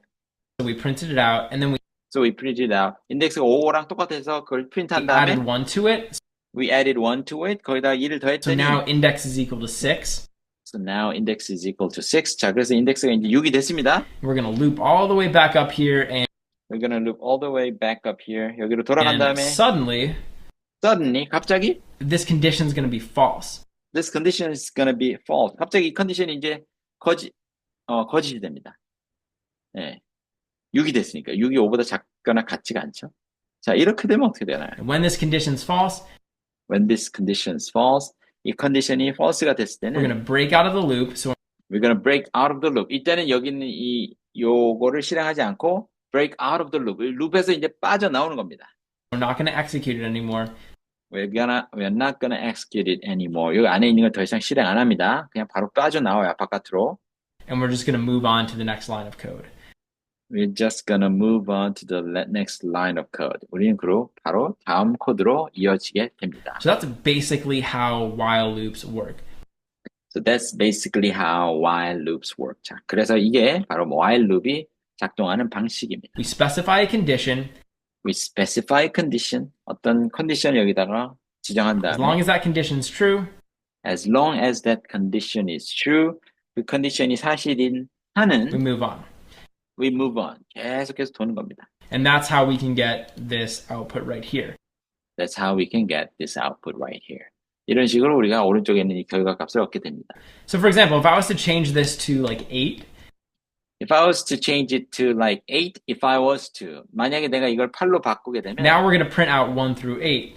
Speaker 2: we printed it out, and then we
Speaker 1: So we printed it out. 인덱스가 5랑 똑같아서 그걸 프린트한
Speaker 2: added
Speaker 1: 다음에
Speaker 2: 1 to it.
Speaker 1: we added 1 to it. 거기다 2를
Speaker 2: So
Speaker 1: 더했더니
Speaker 2: now index is equal to 6.
Speaker 1: So now index is equal to 6. 자, 그래서 인덱스가 이제 6이 됐습니다.
Speaker 2: We're going to loop all the way back up here, and
Speaker 1: We're gonna loop all the way back up here. 여기로 돌아간 다음에
Speaker 2: suddenly,
Speaker 1: 갑자기
Speaker 2: this condition is going to be false.
Speaker 1: this condition is gonna be false. 갑자기 이 컨디션이 이제 거짓이 됩니다. 예. 6이 됐으니까. 6이 5보다 작거나 같지가 않죠. 자, 이렇게 되면 어떻게 되나요?
Speaker 2: And when this condition is false,
Speaker 1: When this condition is false, 이 컨디션이 false가 됐을
Speaker 2: we're going to
Speaker 1: 때는
Speaker 2: break out of the loop. So
Speaker 1: we're gonna break out of the loop. 이때는 여기 있는 요거를 실행하지 않고 break out of the loop. 룹에서 이제 빠져나오는 겁니다.
Speaker 2: we're not going to execute it anymore.
Speaker 1: We're not gonna execute it anymore. 여기 안에 있는 걸 더 이상 실행 안 합니다. 그냥 바로 빠져나와요, 바깥으로.
Speaker 2: And we're just going to move on to the next line of code.
Speaker 1: We're just gonna move on to the next line of code. 우리는 그로 바로 다음 코드로 이어지게 됩니다.
Speaker 2: So that's basically how while loops work.
Speaker 1: So that's basically how while loops work. 자, 그래서 이게 바로 while loop이 작동하는 방식입니다.
Speaker 2: We specify a condition.
Speaker 1: We specify a condition. 어떤 컨디션을 여기다가 지정한
Speaker 2: As
Speaker 1: 다음에
Speaker 2: long as that condition is true,
Speaker 1: as long as that condition is true, 그 컨디션이 사실인
Speaker 2: we
Speaker 1: 한은
Speaker 2: move on.
Speaker 1: we move on. 계속해서 도는 겁니다.
Speaker 2: And that's how we can get this output right here.
Speaker 1: That's how we can get this output right here. 이런 식으로 우리가 오른쪽에 있는 이 결과값을 얻게 됩니다.
Speaker 2: So for example, if I was to change this to like 8,
Speaker 1: If I was to change it to like 8, if I was to 만약에 내가 이걸 8로 바꾸게 되면
Speaker 2: now we're going to print out 1 through 8.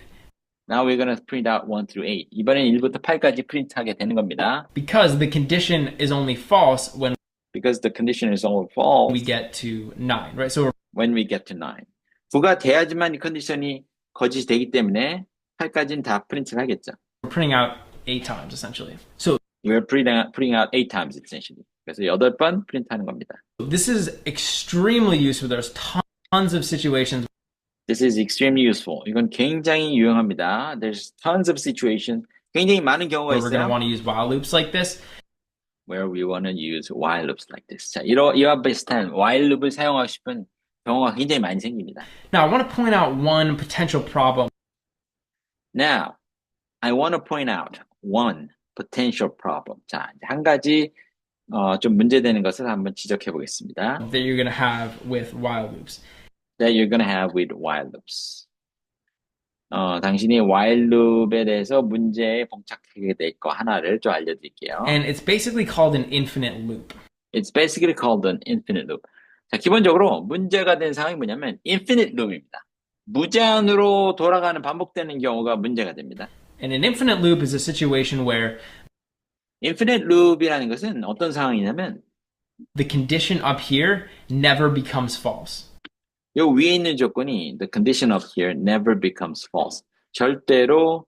Speaker 1: Now we're gonna print out 1 through 8. 이번엔 1부터 8까지 프린트하게 되는 겁니다.
Speaker 2: because the condition is only false when
Speaker 1: Because the condition is all
Speaker 2: we
Speaker 1: false
Speaker 2: get to 9, right? So
Speaker 1: when we get to 9. 9가 돼야지만 이 컨디션이 거짓이 되기 때문에 8까지는 다 프린트를 하겠죠.
Speaker 2: we're printing out 8 times essentially. So
Speaker 1: We're printing out 8 times essentially. 그래서 8번 프린트하는 겁니다.
Speaker 2: this is extremely useful. There's tons of situations
Speaker 1: This is extremely useful. 이건 굉장히 유용합니다. There's tons of situations. 굉장히 많은 경우가
Speaker 2: where we're going to
Speaker 1: 있어요.
Speaker 2: want to use while loops like this.
Speaker 1: Where we want to use while loops like this. 자, 이와 비슷한 while loop을 사용하고 싶은 경우가 굉장히 많이 생깁니다.
Speaker 2: Now, I want to point out one potential problem
Speaker 1: Now, I want to point out one potential problem. 자, 한 가지 좀 문제되는 것을 한번 지적해 보겠습니다.
Speaker 2: that you're going to have with while loops.
Speaker 1: That you're going to have with while loops. 당신이 while loop에 대해서 문제에 봉착하게 될 거 하나를 좀 알려드릴게요.
Speaker 2: And it's basically called an infinite loop.
Speaker 1: It's basically called an infinite loop. 자, 기본적으로 문제가 된 상황이 뭐냐면 infinite loop입니다. 무제한으로 돌아가는 반복되는 경우가 문제가 됩니다.
Speaker 2: And an infinite loop is a situation where
Speaker 1: infinite loop이라는 것은 어떤 상황이냐면
Speaker 2: the condition up here never becomes false.
Speaker 1: 요 위에 있는 조건이 the condition up here never becomes false. 절대로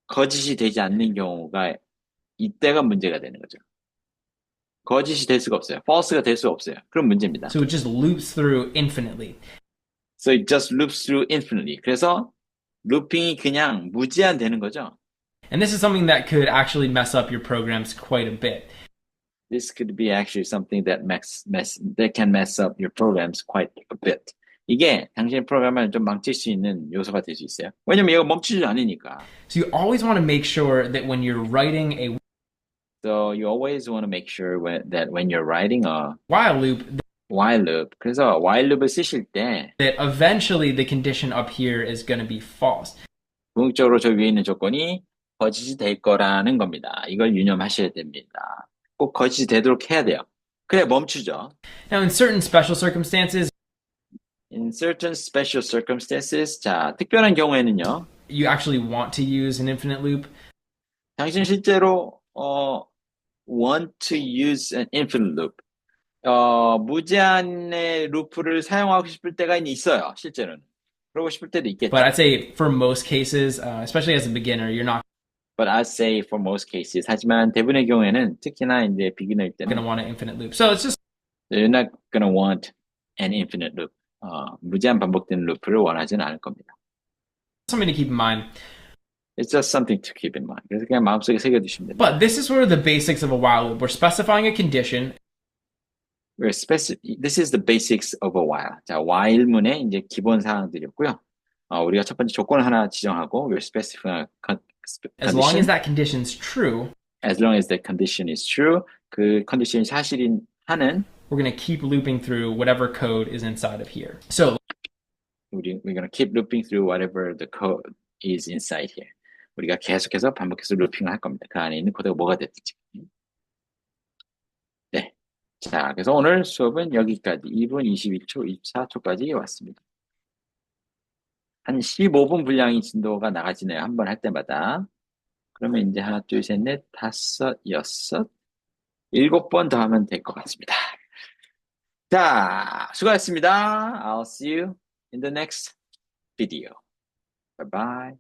Speaker 1: 거짓이 되지 않는 경우가 이때가 문제가 되는 거죠. 거짓이 될 수가 없어요. false가 될 수가 없어요. 그럼 문제입니다.
Speaker 2: So it just loops through infinitely.
Speaker 1: So it just loops through infinitely. 그래서 루핑이 그냥 무제한 되는 거죠.
Speaker 2: And this is something that could actually mess up your programs quite a bit.
Speaker 1: This could be actually something that can mess up your programs quite a bit. 이게 당신의 프로그램을 좀 망칠 수 있는 요소가 될 수 있어요. 왜냐면 얘가 멈추지 않으니까.
Speaker 2: So you always want to make sure that when you're writing a
Speaker 1: So you always want to make sure that when you're writing a
Speaker 2: while loop,
Speaker 1: while loop, 그래서 while loop을 쓰실 때
Speaker 2: that eventually the condition up here is going to be false.
Speaker 1: 궁극적으로 저 위에 있는 조건이 거짓이 될 거라는 겁니다. 이걸 유념하셔야 됩니다. 꼭 거짓이 되도록 해야 돼요. 그래야 멈추죠.
Speaker 2: Now, in certain special circumstances,
Speaker 1: In certain special circumstances, 자, 특별한 경우에는요.
Speaker 2: you actually want to use an infinite loop.
Speaker 1: 당신 실제로 want to use an infinite loop. 무제한의 루프를 사용하고 싶을 때가 있어요. 실제로는. 그러고 싶을 때도 있겠죠.
Speaker 2: But I'd say for most cases, especially as a beginner, you're not
Speaker 1: But I'd say for most cases. 하지만 대부분의 경우에는 특히나 이제 비기너일
Speaker 2: going to
Speaker 1: 때는
Speaker 2: want an infinite loop. So it's just
Speaker 1: you're not gonna want an infinite loop. 무제한 반복되는 루프를 원하지는 않을 겁니다.
Speaker 2: something to keep in mind.
Speaker 1: It's just something to keep in mind. 그래서 그냥 마음속에 새겨두시면 됩니다.
Speaker 2: But this is sort of the basics of a while loop. We're specifying a condition,
Speaker 1: This is the basics of a while. 자, while문의 이제 기본 사항들이었고요. 우리가 첫 번째 조건을 하나 지정하고 we're specifying a
Speaker 2: as long as
Speaker 1: condition.
Speaker 2: that condition's true,
Speaker 1: As long as the condition is true, 그 컨디션이 사실인 한은
Speaker 2: we're going to keep looping through whatever code is inside of here. So
Speaker 1: we're going to keep looping through whatever the code is inside here. 우리가 계속해서 반복해서 루핑을 할 겁니다. 그 안에 있는 코드가 뭐가 됐든지. 네. 자, 그래서 오늘 수업은 여기까지 2분 21초, 24초까지 왔습니다. 한 15분 분량의 진도가 나가지네요. 한 번 할 때마다. 그러면 이제 하나, 둘, 셋, 넷, 다섯, 여섯, 7번 더 하면 될 것 같습니다. 자, 수고하셨습니다. I'll see you in the next video. Bye bye.